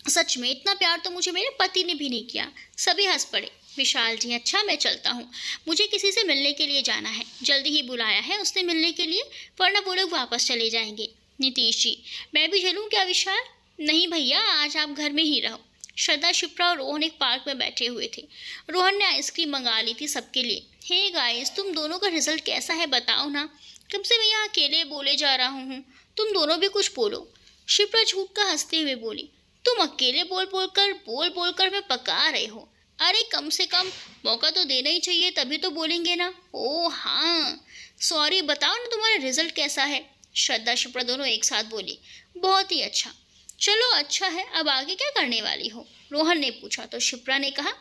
सच में इतना प्यार तो मुझे मेरे पति ने भी नहीं किया। सभी हंस पड़े। विशाल जी, अच्छा मैं चलता हूँ, मुझे किसी से मिलने के लिए जाना है, जल्दी ही बुलाया है उसने मिलने के लिए, वरना वो लोग वापस चले जाएंगे। नीतीश जी, मैं भी चलूँ क्या विशाल? नहीं भैया, आज आप घर में ही रहो। श्रद्धा, शिप्रा और रोहन एक पार्क में बैठे हुए थे। रोहन ने आइसक्रीम मंगा ली थी सबके लिए। हे गाइस, तुम दोनों का रिजल्ट कैसा है बताओ ना, कब से मैं यहाँ अकेले बोले जा रहा हूँ, तुम दोनों भी कुछ बोलो। शिप्रा झूठ का हंसते हुए बोली, तुम अकेले बोल बोल कर मैं पका रहे हो। अरे कम से कम मौका तो देना ही चाहिए, तभी तो बोलेंगे ना। ओ हाँ सॉरी, बताओ ना तुम्हारा रिजल्ट कैसा है? श्रद्धा शिप्रा दोनों एक साथ बोली, बहुत ही अच्छा। चलो अच्छा है, अब आगे क्या करने वाली हो? रोहन ने पूछा तो शिप्रा ने कहा,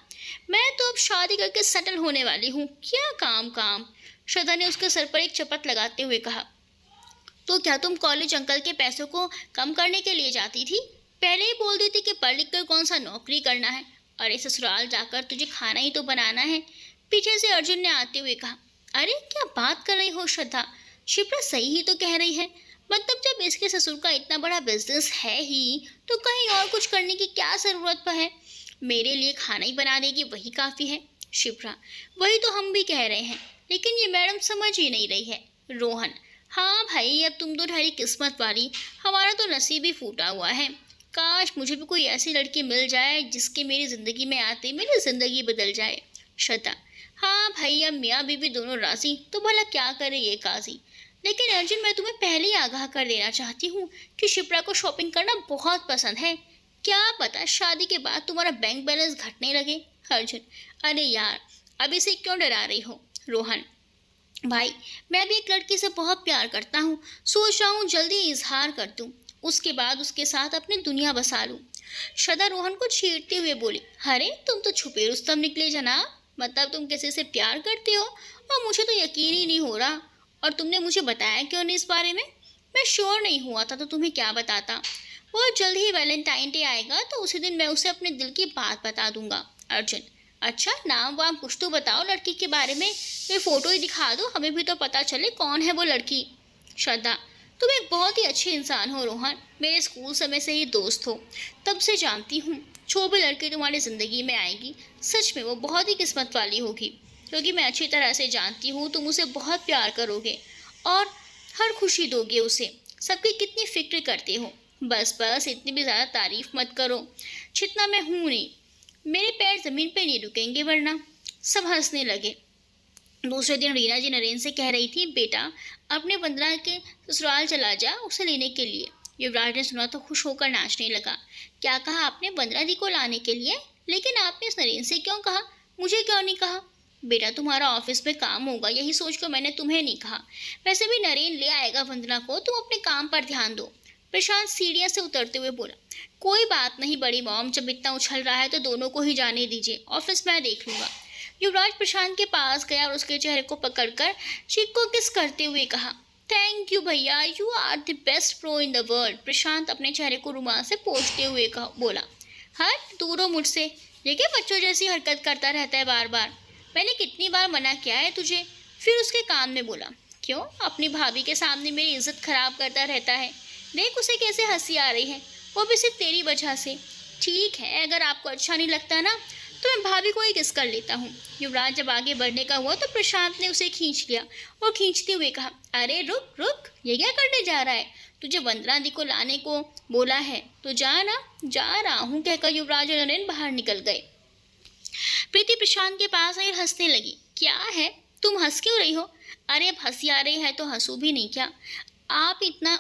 मैं तो अब शादी करके सेटल होने वाली हूँ। क्या काम काम? श्रद्धा ने उसके सर पर एक चपत लगाते हुए कहा। तो क्या तुम कॉलेज अंकल के पैसों को कम करने के लिए जाती थी? पहले ही बोल देती कि पढ़ लिख कर कौन सा नौकरी करना है, अरे ससुराल जाकर तुझे खाना ही तो बनाना है। पीछे से अर्जुन ने आते हुए कहा, अरे क्या बात कर रही हो श्रद्धा, शिप्रा सही ही तो कह रही है। मतलब जब इसके ससुर का इतना बड़ा बिजनेस है ही तो कहीं और कुछ करने की क्या ज़रूरत है? मेरे लिए खाना ही बना देगी वही काफ़ी है। शिप्रा, वही तो हम भी कह रहे हैं, लेकिन ये मैडम समझ ही नहीं रही है। रोहन, हाँ भाई, अब तुम तो ठहरी किस्मत वाली, हमारा तो नसीब ही फूटा हुआ है। काश मुझे भी कोई ऐसी लड़की मिल जाए जिसके मेरी ज़िंदगी में आते मेरी ज़िंदगी बदल जाए। श्रद्धा, हाँ भाई, अब मियाँ बीवी दोनों राजी तो भला क्या करे ये काजी। लेकिन अर्जुन, मैं तुम्हें पहले ही आगाह कर देना चाहती हूँ कि शिप्रा को शॉपिंग करना बहुत पसंद है। क्या पता शादी के बाद तुम्हारा बैंक बैलेंस घटने लगे। अर्जुन, अरे यार, अभी से क्यों डरा रही हो? रोहन, भाई, मैं भी एक लड़की से बहुत प्यार करता हूँ, सोच रहा हूँ जल्दी इजहार कर दूँ, उसके बाद उसके साथ अपनी दुनिया बसा लूँ। श्रद्धा रोहन को छेड़ते हुए बोली, अरे तुम तो छुपे रुस्तम निकले जनाब, मतलब तुम किसी से प्यार करते हो और मुझे तो यकीन ही नहीं हो रहा। और तुमने मुझे बताया क्यों नहीं इस बारे में? मैं श्योर नहीं हुआ था तो तुम्हें क्या बताता। वो जल्द ही वैलेंटाइन डे आएगा तो उसी दिन मैं उसे अपने दिल की बात बता दूंगा। अर्जुन, अच्छा, नाम वाम कुछ तो बताओ लड़की के बारे में, ये फोटो ही दिखा दो, हमें भी तो पता चले कौन है वो लड़की। श्रद्धा, तुम एक बहुत ही अच्छे इंसान हो रोहन, मेरे स्कूल समय से ही दोस्त हो, तब से जानती हूँ जो भी लड़की तुम्हारी ज़िंदगी में आएगी सच में वो बहुत ही किस्मत वाली होगी, क्योंकि मैं अच्छी तरह से जानती हूँ तुम उसे बहुत प्यार करोगे और हर खुशी दोगे उसे। सबकी कितनी फिक्र करते हो। बस बस, इतनी भी ज़्यादा तारीफ मत करो, जितना मैं हूँ नहीं। मेरे पैर ज़मीन पे नहीं रुकेंगे वरना। सब हंसने लगे। दूसरे दिन रीना जी नरेन से कह रही थी, बेटा अपने वंदना के ससुराल चला जा उसे लेने के लिए। युवराज ने सुना तो खुश होकर नाचने लगा। क्या कहा आपने? वंदना दी को लाने के लिए? लेकिन आपने इस नरेन से क्यों कहा? मुझे क्यों नहीं कहा? बेटा तुम्हारा ऑफिस में काम होगा, यही सोच कर मैंने तुम्हें नहीं कहा। वैसे भी नरेन ले आएगा वंदना को, तुम अपने काम पर ध्यान दो। प्रशांत सीढ़ियाँ से उतरते हुए बोला, कोई बात नहीं बड़ी मॉम, जब इतना उछल रहा है तो दोनों को ही जाने दीजिए, ऑफिस मैं देख लूँगा। युवराज प्रशांत के पास गया और उसके चेहरे को पकड़कर चीख को किस करते हुए कहा, थैंक यू भैया, you are the best pro in the world. Prashant अपने चेहरे को रुमाल से पोंछते हुए बोला, हट दूर हो मुझसे, ये क्या बच्चों जैसी हरकत करता रहता है बार बार। मैंने कितनी बार मना किया है तुझे? फिर उसके कान में बोला, क्यों अपनी भाभी के सामने मेरी इज्जत खराब करता रहता है? देख उसे कैसे हंसी आ रही है, वो भी सिर्फ तेरी वजह से। ठीक है, अगर आपको अच्छा नहीं लगता ना तो मैं भाभी को ही किस कर लेता हूँ। युवराज जब आगे बढ़ने का हुआ तो प्रशांत ने उसे खींच लिया और खींचते हुए कहा, अरे रुक रुक, ये क्या करने जा रहा है? तुझे वंदना दी को लाने को बोला है तो जा ना। जा रहा हूँ, कहकर युवराज और नरेन बाहर निकल गए। प्रीति प्रशांत के पास आई और हंसने लगी। क्या है, तुम हंस क्यों रही हो? अरे अब हंसी आ रही है तो हंसू भी नहीं क्या? आप इतना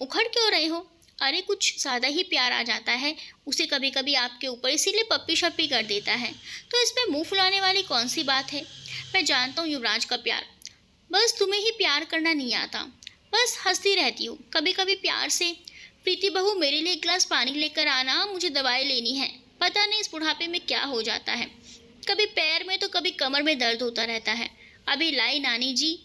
उखड़ क्यों रहे हो? अरे कुछ ज़्यादा ही प्यार आ जाता है उसे कभी कभी आपके ऊपर, इसीलिए पप्पी शप्पी कर देता है, तो इसमें मुंह फुलाने वाली कौन सी बात है? मैं जानता हूँ युवराज का प्यार, बस तुम्हें ही प्यार करना नहीं आता, बस हंसती रहती हूँ कभी कभी प्यार से। प्रीति बहू, मेरे लिए एक गिलास पानी लेकर आना, मुझे दवाई लेनी है। पता नहीं इस बुढ़ापे में क्या हो जाता है, कभी पैर में तो कभी कमर में दर्द होता रहता है। अभी लाई नानी जी।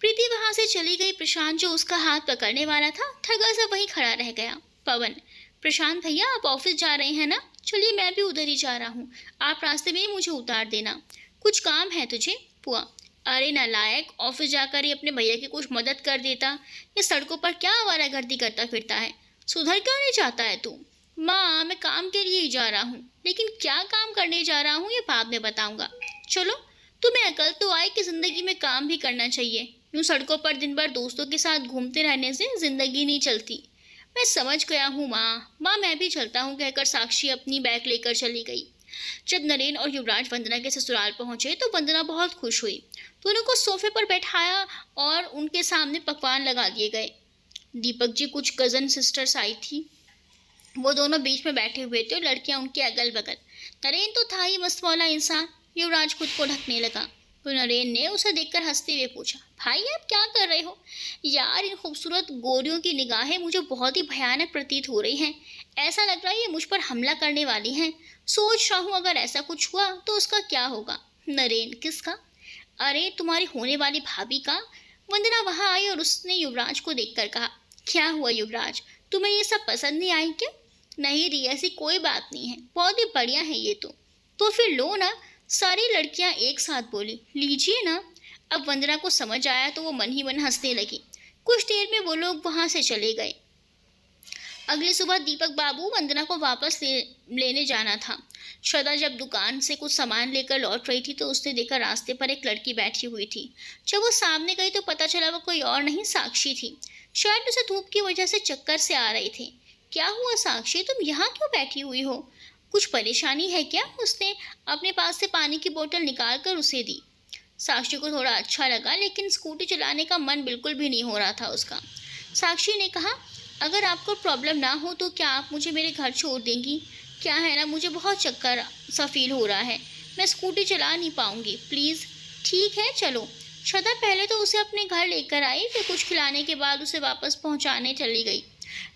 प्रीति वहां से चली गई। प्रशांत जो उसका हाथ पकड़ने वाला था ठगा सा वहीं खड़ा रह गया। पवन, प्रशांत भैया आप ऑफिस जा रहे हैं ना? चलिए मैं भी उधर ही जा रहा हूँ, आप रास्ते में ही मुझे उतार देना। कुछ काम है तुझे? पुआ, अरे नालायक, ऑफिस जाकर ही अपने भैया की कुछ मदद कर देता, ये सड़कों पर क्या आवारागर्दी करता फिरता है? सुधर क्यों नहीं चाहता है तू? माँ, मैं काम के लिए ही जा रहा हूँ, लेकिन क्या काम करने जा रहा हूँ ये बाद में बताऊँगा। चलो, तुम्हें अकल तो आए कि ज़िंदगी में काम भी करना चाहिए, यूँ सड़कों पर दिन भर दोस्तों के साथ घूमते रहने से ज़िंदगी नहीं चलती। मैं समझ गया हूँ माँ, मैं भी चलता हूँ, कहकर साक्षी अपनी बैग लेकर चली गई। जब नरेन और युवराज वंदना के ससुराल पहुँचे तो वंदना बहुत खुश हुई। दोनों को सोफे पर बैठाया और उनके सामने पकवान लगा दिए गए। दीपक जी कुछ कज़न सिस्टर्स आई थी, वो दोनों बीच में बैठे हुए थे और लड़कियां उनके अगल बगल। नरेन तो था ही मस्त मौला इंसान। युवराज खुद को ढकने लगा। तो नरेन ने उसे देखकर हंसते हुए पूछा, भाई आप क्या कर रहे हो? यार इन खूबसूरत गोरियों की निगाहें मुझे बहुत ही भयानक प्रतीत हो रही हैं। ऐसा लग रहा है ये मुझ पर हमला करने वाली हैं। सोच रहा हूँ अगर ऐसा कुछ हुआ तो उसका क्या होगा। नरेन, किसका? अरे तुम्हारी होने वाली भाभी का। वंदना वहां आई और उसने युवराज को देखकर कहा, क्या हुआ युवराज, तुम्हें ये सब पसंद नहीं आई क्या? नहीं री, ऐसी कोई बात नहीं है, बहुत ही बढ़िया है ये तो फिर लो ना। सारी लड़कियां एक साथ बोली, लीजिए ना। अब वंदना को समझ आया तो वो मन ही मन हंसने लगी। कुछ देर में वो लोग वहां से चले गए। अगली सुबह दीपक बाबू वंदना को वापस लेने जाना था। श्रद्धा जब दुकान से कुछ सामान लेकर लौट रही थी तो उसने देखा रास्ते पर एक लड़की बैठी हुई थी। जब वो सामने गई तो पता चला वो कोई और नहीं, साक्षी थी। शायद उसे धूप की वजह से चक्कर से आ रहे थे। क्या हुआ साक्षी, तुम यहाँ क्यों बैठी हुई हो? कुछ परेशानी है क्या? उसने अपने पास से पानी की बोतल निकाल कर उसे दी। साक्षी को थोड़ा अच्छा लगा, लेकिन स्कूटी चलाने का मन बिल्कुल भी नहीं हो रहा था उसका। साक्षी ने कहा, अगर आपको प्रॉब्लम ना हो तो क्या आप मुझे मेरे घर छोड़ देंगी? क्या है ना, मुझे बहुत चक्कर सा फील हो रहा है, मैं स्कूटी चला नहीं पाऊंगी, प्लीज़। ठीक है चलो। श्रद्धा पहले तो उसे अपने घर लेकर आई, फिर कुछ खिलाने के बाद उसे वापस पहुंचाने चली गई।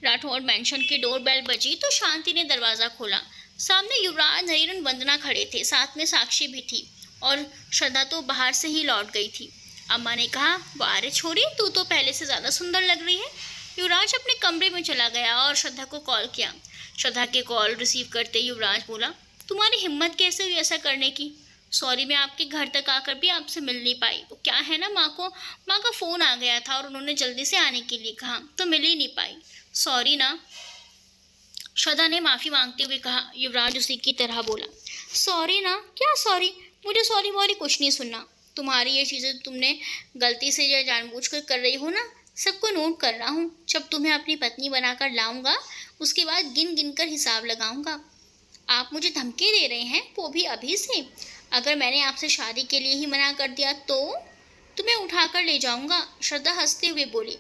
राठौड़ मैंशन की डोरबेल बजी तो शांति ने दरवाज़ा खोला। सामने युवराज, नरेन और वंदना खड़े थे, साथ में साक्षी भी थी और श्रद्धा तो बाहर से ही लौट गई थी। अम्मा ने कहा, वाह रे छोरी, तू तो पहले से ज़्यादा सुंदर लग रही है। युवराज अपने कमरे में चला गया और श्रद्धा को कॉल किया। श्रद्धा के कॉल रिसीव करते युवराज बोला, तुम्हारी हिम्मत कैसे हुई ऐसा करने की? सॉरी, मैं आपके घर तक आकर भी आपसे मिल नहीं पाई। वो क्या है ना, माँ का फ़ोन आ गया था और उन्होंने जल्दी से आने के लिए कहा तो मिल ही नहीं पाई। सॉरी ना, श्रद्धा ने माफ़ी मांगते हुए कहा। युवराज उसी की तरह बोला, सॉरी ना? क्या सॉरी? मुझे सॉरी वॉरी कुछ नहीं सुनना। तुम्हारी ये चीज़ें तुमने गलती से या जानबूझकर कर रही हो ना, सबको नोट कर रहा हूँ। जब तुम्हें अपनी पत्नी बनाकर लाऊंगा उसके बाद गिन गिन कर हिसाब लगाऊंगा। आप मुझे धमकी दे रहे हैं, वो भी अभी से? अगर मैंने आपसे शादी के लिए ही मना कर दिया तो तुम्हें उठाकर ले जाऊंगा। श्रद्धा हंसते हुए बोली,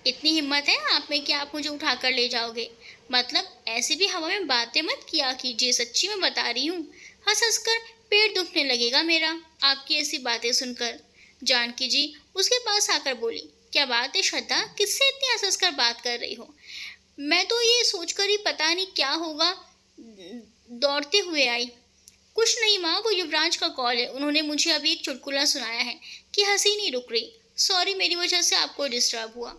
इतनी हिम्मत है आप में कि आप मुझे उठाकर ले जाओगे? मतलब ऐसे भी हवा में बातें मत किया कीजिए, सच्ची में बता रही हूँ। हंस हंस कर पेट दुखने लगेगा मेरा आपकी ऐसी बातें सुनकर। जानकी जी उसके पास आकर बोली, क्या बात है श्रद्धा, किससे इतनी हंस हंस कर बात कर रही हो? मैं तो ये सोचकर ही पता नहीं क्या होगा दौड़ते हुए आई। कुछ नहीं माँ, वो युवराज का कॉल है, उन्होंने मुझे अभी एक चुटकुला सुनाया है कि हंसी नहीं रुक रही। सॉरी, मेरी वजह से आपको डिस्टर्ब हुआ।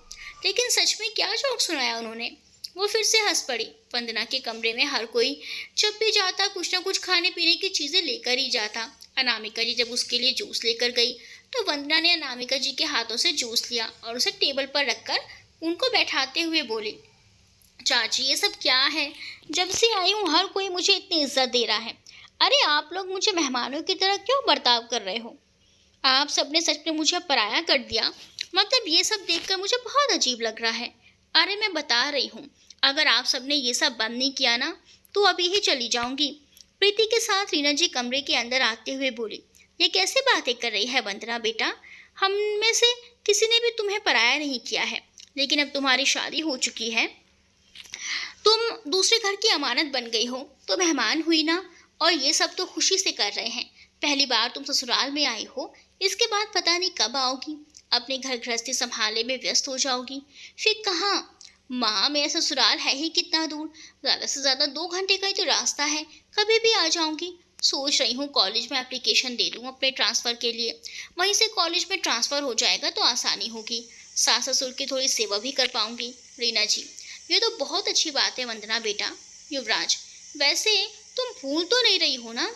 लेकिन सच में क्या जोक सुनाया उन्होंने? वो फिर से हंस पड़ी। वंदना के कमरे में हर कोई जब भी जाता कुछ ना कुछ खाने पीने की चीज़ें लेकर ही जाता। अनामिका जी जब उसके लिए जूस लेकर गई तो वंदना ने अनामिका जी के हाथों से जूस लिया और उसे टेबल पर रखकर उनको बैठाते हुए बोली, चाची ये सब क्या है? जब से आई हूँ हर कोई मुझे इतनी इज्जत दे रहा है। अरे आप लोग मुझे मेहमानों की तरह क्यों बर्ताव कर रहे हो? आप सबने सच में मुझे पराया कर दिया। मतलब ये सब देखकर मुझे बहुत अजीब लग रहा है। अरे मैं बता रही हूँ, अगर आप सबने ये सब बंद नहीं किया ना तो अभी ही चली जाऊंगी। प्रीति के साथ रीना जी कमरे के अंदर आते हुए बोली, ये कैसे बातें कर रही है वंदना बेटा? हम में से किसी ने भी तुम्हें पराया नहीं किया है, लेकिन अब तुम्हारी शादी हो चुकी है, तुम दूसरे घर की अमानत बन गई हो तो मेहमान हुई ना। और ये सब तो खुशी से कर रहे हैं। पहली बार तुम ससुराल में आई हो, इसके बाद पता नहीं कब आओगी। अपने घर गृहस्थी संभालने में व्यस्त हो जाओगी। फिर कहाँ माँ, मेरा ससुराल है ही कितना दूर, ज़्यादा से ज़्यादा 2 घंटे का ही तो रास्ता है, कभी भी आ जाऊंगी। सोच रही हूँ कॉलेज में एप्लीकेशन दे दूँ अपने ट्रांसफ़र के लिए, वहीं से कॉलेज में ट्रांसफ़र हो जाएगा तो आसानी होगी, सास ससुर की थोड़ी सेवा भी कर पाऊंगी। रीना जी, ये तो बहुत अच्छी बात है वंदना बेटा। युवराज, वैसे तुम भूल तो नहीं रही हो ना?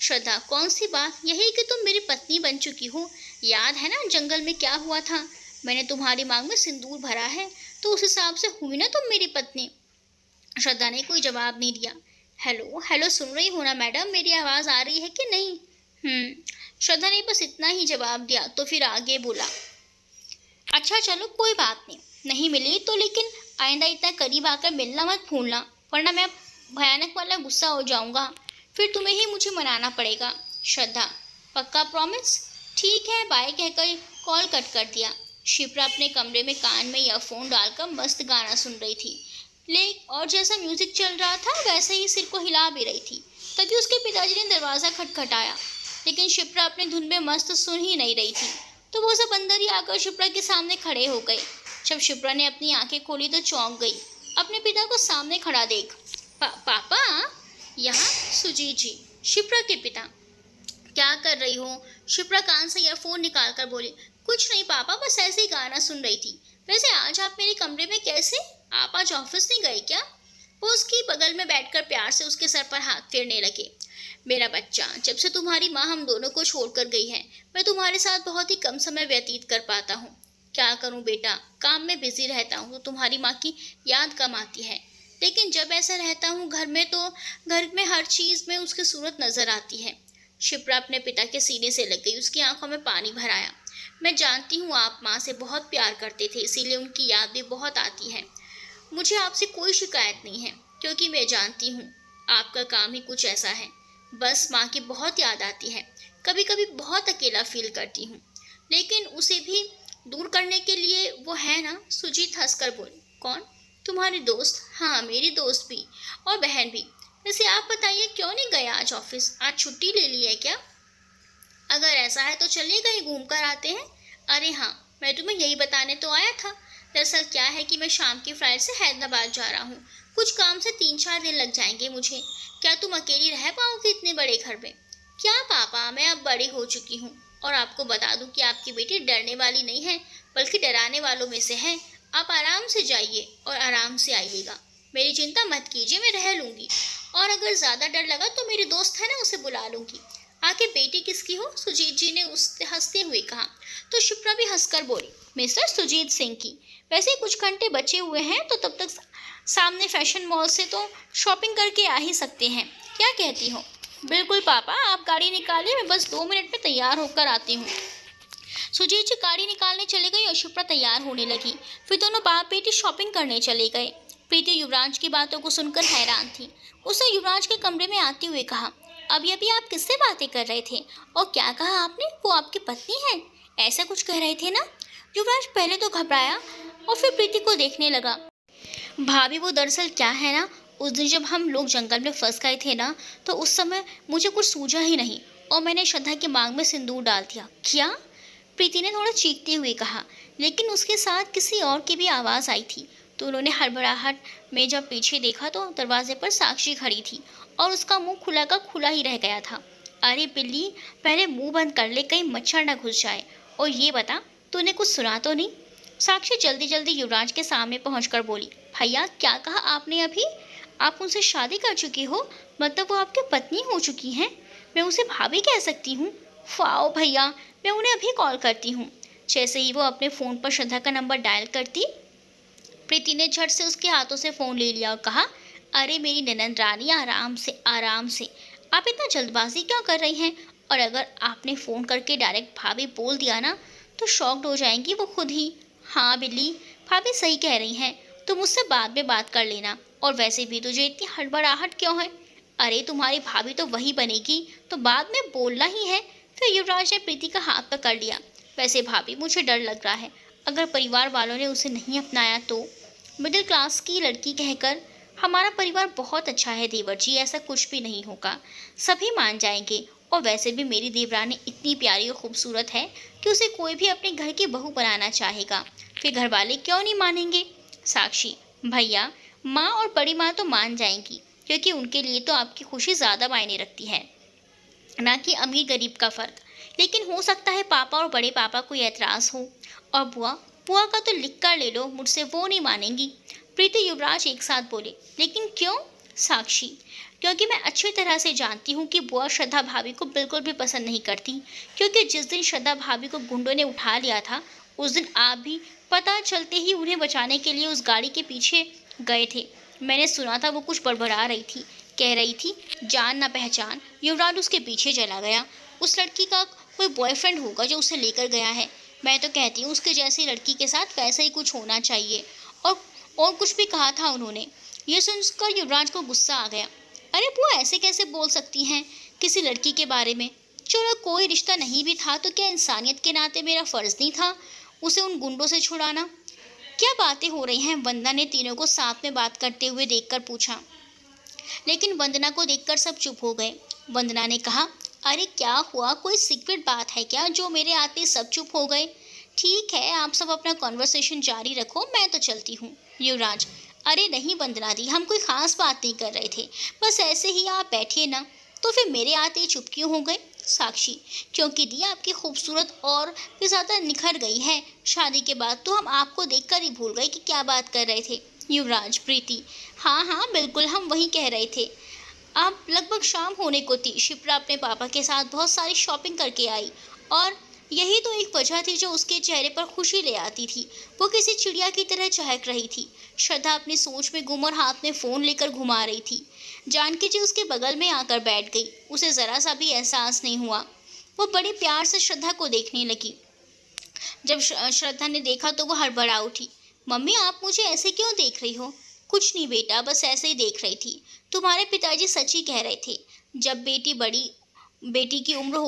श्रद्धा, कौन सी बात? यही कि तुम मेरी पत्नी बन चुकी हो। याद है ना जंगल में क्या हुआ था? मैंने तुम्हारी मांग में सिंदूर भरा है तो उस हिसाब से हुई ना तुम मेरी पत्नी। श्रद्धा ने कोई जवाब नहीं दिया। हेलो हेलो, सुन रही हो ना मैडम, मेरी आवाज़ आ रही है कि नहीं? श्रद्धा ने बस इतना ही जवाब दिया तो फिर आगे बोला, अच्छा चलो कोई बात नहीं, नहीं मिली तो, लेकिन आइंदा इतना करीब आकर मिलना मत भूलना, वरना मैं भयानक वाला गुस्सा हो जाऊंगा, फिर तुम्हें ही मुझे मनाना पड़ेगा। श्रद्धा, पक्का प्रॉमिस? ठीक है, बाय कहकर कॉल कट कर दिया। शिप्रा अपने कमरे में कान में ईयरफोन डालकर मस्त गाना सुन रही थी, और जैसा म्यूजिक चल रहा था वैसे ही सिर को हिला भी रही थी। तभी उसके पिताजी ने दरवाज़ा खटखटाया। लेकिन शिप्रा अपनी धुन में मस्त सुन ही नहीं रही थी। तो वो सब अंदर ही आकर शिप्रा के सामने खड़े हो गए। जब शिप्रा ने अपनी आंखें खोली तो चौंक गई, अपने पिता को सामने खड़ा देख। पापा, यहाँ सुजीत जी, शिप्रा के पिता। क्या कर रही हो? शिप्रा कान से ईयरफोन निकाल कर बोली। कुछ नहीं पापा, बस ऐसे ही गाना सुन रही थी। वैसे आज आप मेरे कमरे में कैसे? आप आज ऑफिस नहीं गए क्या? वो उसकी बगल में बैठकर प्यार से उसके सर पर हाथ फेरने लगे। मेरा बच्चा, जब से तुम्हारी माँ हम दोनों को छोड़कर गई है, मैं तुम्हारे साथ बहुत ही कम समय व्यतीत कर पाता हूँ। क्या करूँ बेटा, काम में बिजी रहता हूँ तो तुम्हारी माँ की याद कम आती है। लेकिन जब ऐसा रहता हूँ घर में हर चीज़ में उसकी सूरत नजर आती है। शिप्रा अपने पिता के सीने से लग गई, उसकी आंखों में पानी भर आया। मैं जानती हूँ आप माँ से बहुत प्यार करते थे, इसीलिए उनकी याद भी बहुत आती है। मुझे आपसे कोई शिकायत नहीं है, क्योंकि मैं जानती हूँ आपका काम ही कुछ ऐसा है। बस माँ की बहुत याद आती है, कभी कभी बहुत अकेला फील करती हूँ, लेकिन उसे भी दूर करने के लिए वो है ना। सुजीत हंसकर बोली। कौन? तुम्हारी दोस्त? हाँ, मेरी दोस्त भी और बहन भी। वैसे आप बताइए, क्यों नहीं गए आज ऑफिस? आज छुट्टी ले ली है क्या? अगर ऐसा है तो चलिए कहीं घूम कर आते हैं। अरे हाँ, मैं तुम्हें यही बताने तो आया था। दरअसल क्या है कि मैं शाम की फ्लाइट से हैदराबाद जा रहा हूँ। कुछ काम से 3-4 दिन लग जाएंगे मुझे। क्या तुम अकेली रह पाओगे इतने बड़े घर में? क्या पापा, मैं अब बड़ी हो चुकी हूँ और आपको बता दूं कि आपकी बेटी डरने वाली नहीं है, बल्कि डराने वालों में से है। आप आराम से जाइए और आराम से आइएगा। मेरी चिंता मत कीजिए, मैं रह लूँगी। और अगर ज़्यादा डर लगा तो मेरी दोस्त है ना, उसे बुला लूँगी। आखिर बेटी किसकी हो? सुजीत जी ने उससे हंसते हुए कहा। तो शिप्रा भी हंसकर बोली, मिस्टर सुजीत सिंह की। वैसे कुछ घंटे बचे हुए हैं तो तब तक सामने फैशन मॉल से तो शॉपिंग करके आ ही सकते हैं। क्या कहती हो? बिल्कुल पापा, आप गाड़ी निकालिए, मैं बस 2 मिनट में तैयार होकर आती हूँ। सुजीत जी गाड़ी निकालने चले गई और शिप्रा तैयार होने लगी। फिर दोनों बाप बेटी शॉपिंग करने चले गए। प्रीति युवराज की बातों को सुनकर हैरान थी। उसने युवराज के कमरे में आते हुए कहा, अभी अभी आप किससे बातें कर रहे थे और क्या कहा आपने? वो आपकी पत्नी है, ऐसा कुछ कह रहे थे ना? युवराज पहले तो घबराया और फिर प्रीति को देखने लगा। भाभी, वो दरअसल क्या है ना, उस दिन जब हम लोग जंगल में फंस गए थे ना, तो उस समय मुझे कुछ सूझा ही नहीं और मैंने श्रद्धा की मांग में सिंदूर डाल दिया। क्या? प्रीति ने थोड़ा चीखते हुए कहा। लेकिन उसके साथ किसी और की भी आवाज़ आई थी। तो उन्होंने हड़बड़ाहट में जब पीछे देखा तो दरवाजे पर साक्षी खड़ी थी और उसका मुंह खुला का खुला ही रह गया था। अरे बिल्ली, पहले मुंह बंद कर ले, कहीं मच्छर न घुस जाए। और ये बता, तूने कुछ सुना तो नहीं? साक्षी जल्दी जल्दी युवराज के सामने पहुंचकर बोली, भैया क्या कहा आपने अभी? आप उनसे शादी कर चुकी हो? मतलब वो आपकी पत्नी हो चुकी हैं? मैं उसे भाभी कह सकती हूँ? वाओ भैया, मैं उन्हें अभी कॉल करती हूँ। जैसे ही वो अपने फ़ोन पर श्रद्धा का नंबर डायल करती, प्रीति ने झट से उसके हाथों से फ़ोन ले लिया और कहा, अरे मेरी ननंद रानी, आराम से आराम से। आप इतना जल्दबाजी क्यों कर रही हैं? और अगर आपने फ़ोन करके डायरेक्ट भाभी बोल दिया ना, तो शॉक्ड हो जाएंगी वो खुद ही। हाँ बिल्ली, भाभी सही कह रही हैं, तुम मुझसे बाद में बात कर लेना। और वैसे भी तुझे इतनी हड़बड़ाहट क्यों है? अरे तुम्हारी भाभी तो वही बनेगी, तो बाद में बोलना ही है। फिर युवराज ने प्रीति का हाथ पकड़ लिया। वैसे भाभी, मुझे डर लग रहा है, अगर परिवार वालों ने उसे नहीं अपनाया तो। मिडिल क्लास की लड़की कहकर, हमारा परिवार बहुत अच्छा है देवर जी, ऐसा कुछ भी नहीं होगा, सभी मान जाएंगे। और वैसे भी मेरी देवरानी इतनी प्यारी और खूबसूरत है कि उसे कोई भी अपने घर की बहू बनाना चाहेगा। फिर घर वाले क्यों नहीं मानेंगे? साक्षी, भैया, माँ और बड़ी माँ तो मान जाएंगी, क्योंकि उनके लिए तो आपकी खुशी ज़्यादा मायने रखती है, ना कि अमीर गरीब का फ़र्क। लेकिन हो सकता है पापा और बड़े पापा को एतराज़ हो। और बुआ, बुआ का तो लिख कर ले लो, मुझसे वो नहीं मानेंगी। प्रीति युवराज एक साथ बोले। लेकिन क्यों? साक्षी, क्योंकि मैं अच्छी तरह से जानती हूँ कि बुआ श्रद्धा भाभी को बिल्कुल भी पसंद नहीं करती। क्योंकि जिस दिन श्रद्धा भाभी को गुंडों ने उठा लिया था, उस दिन आप भी पता चलते ही उन्हें बचाने के लिए उस गाड़ी के पीछे गए थे। मैंने सुना था वो कुछ बड़बड़ा रही थी, कह रही थी जान ना पहचान। युवराज उसके पीछे चला गया। उस लड़की का कोई बॉयफ्रेंड होगा जो उसे लेकर गया है। मैं तो कहती हूँ उसके जैसी लड़की के साथ वैसा ही कुछ होना चाहिए। और कुछ भी कहा था उन्होंने। ये सुनकर युवराज को गुस्सा आ गया। अरे बुआ, ऐसे कैसे बोल सकती हैं किसी लड़की के बारे में? चलो कोई रिश्ता नहीं भी था तो क्या इंसानियत के नाते मेरा फ़र्ज़ नहीं था उसे उन गुंडों से छुड़ाना? क्या बातें हो रही हैं? वंदना ने तीनों को साथ में बात करते हुए देखकर पूछा। लेकिन वंदना को देखकर सब चुप हो गए। वंदना ने कहा, अरे क्या हुआ, कोई सीक्रेट बात है क्या जो मेरे आते ही सब चुप हो गए? ठीक है, आप सब अपना कॉन्वर्सेशन जारी रखो, मैं तो चलती हूँ। युवराज, अरे नहीं वंदना दी, हम कोई खास बात नहीं कर रहे थे, बस ऐसे ही आप बैठिए ना। तो फिर मेरे आते ही चुप क्यों हो गए? साक्षी, क्योंकि दी आपकी खूबसूरत और भी ज़्यादा निखर गई है। शादी के बाद तो हम आपको देखकर ही भूल गए कि क्या बात कर रहे थे। युवराज, प्रीति, हाँ हाँ बिल्कुल, हम वही कह रहे थे। अब लगभग शाम होने को थी। शिप्रा अपने पापा के साथ बहुत सारी शॉपिंग करके आई और यही तो एक वजह थी जो उसके चेहरे पर खुशी ले आती थी। वो किसी चिड़िया की तरह चहक रही थी। श्रद्धा अपनी सोच में गुम और हाथ में फ़ोन लेकर घुमा रही थी। जानकी जी उसके बगल में आकर बैठ गई। उसे ज़रा सा भी एहसास नहीं हुआ। वो बड़े प्यार से श्रद्धा को देखने लगी। जब श्रद्धा ने देखा तो वो हड़बड़ा उठी। मम्मी, आप मुझे ऐसे क्यों देख रही हो? कुछ नहीं बेटा, बस ऐसे ही देख रही थी। तुम्हारे पिताजी सच ही कह रहे थे। जब बेटी की उम्र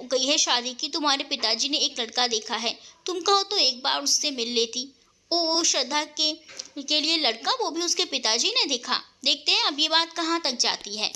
गई है शादी की, तुम्हारे पिताजी ने एक लड़का देखा है। तुम कहो तो एक बार उससे मिल लेती। ओ श्रद्धा के लिए लड़का, वो भी उसके पिताजी ने देखा? देखते हैं अब ये बात कहाँ तक जाती है।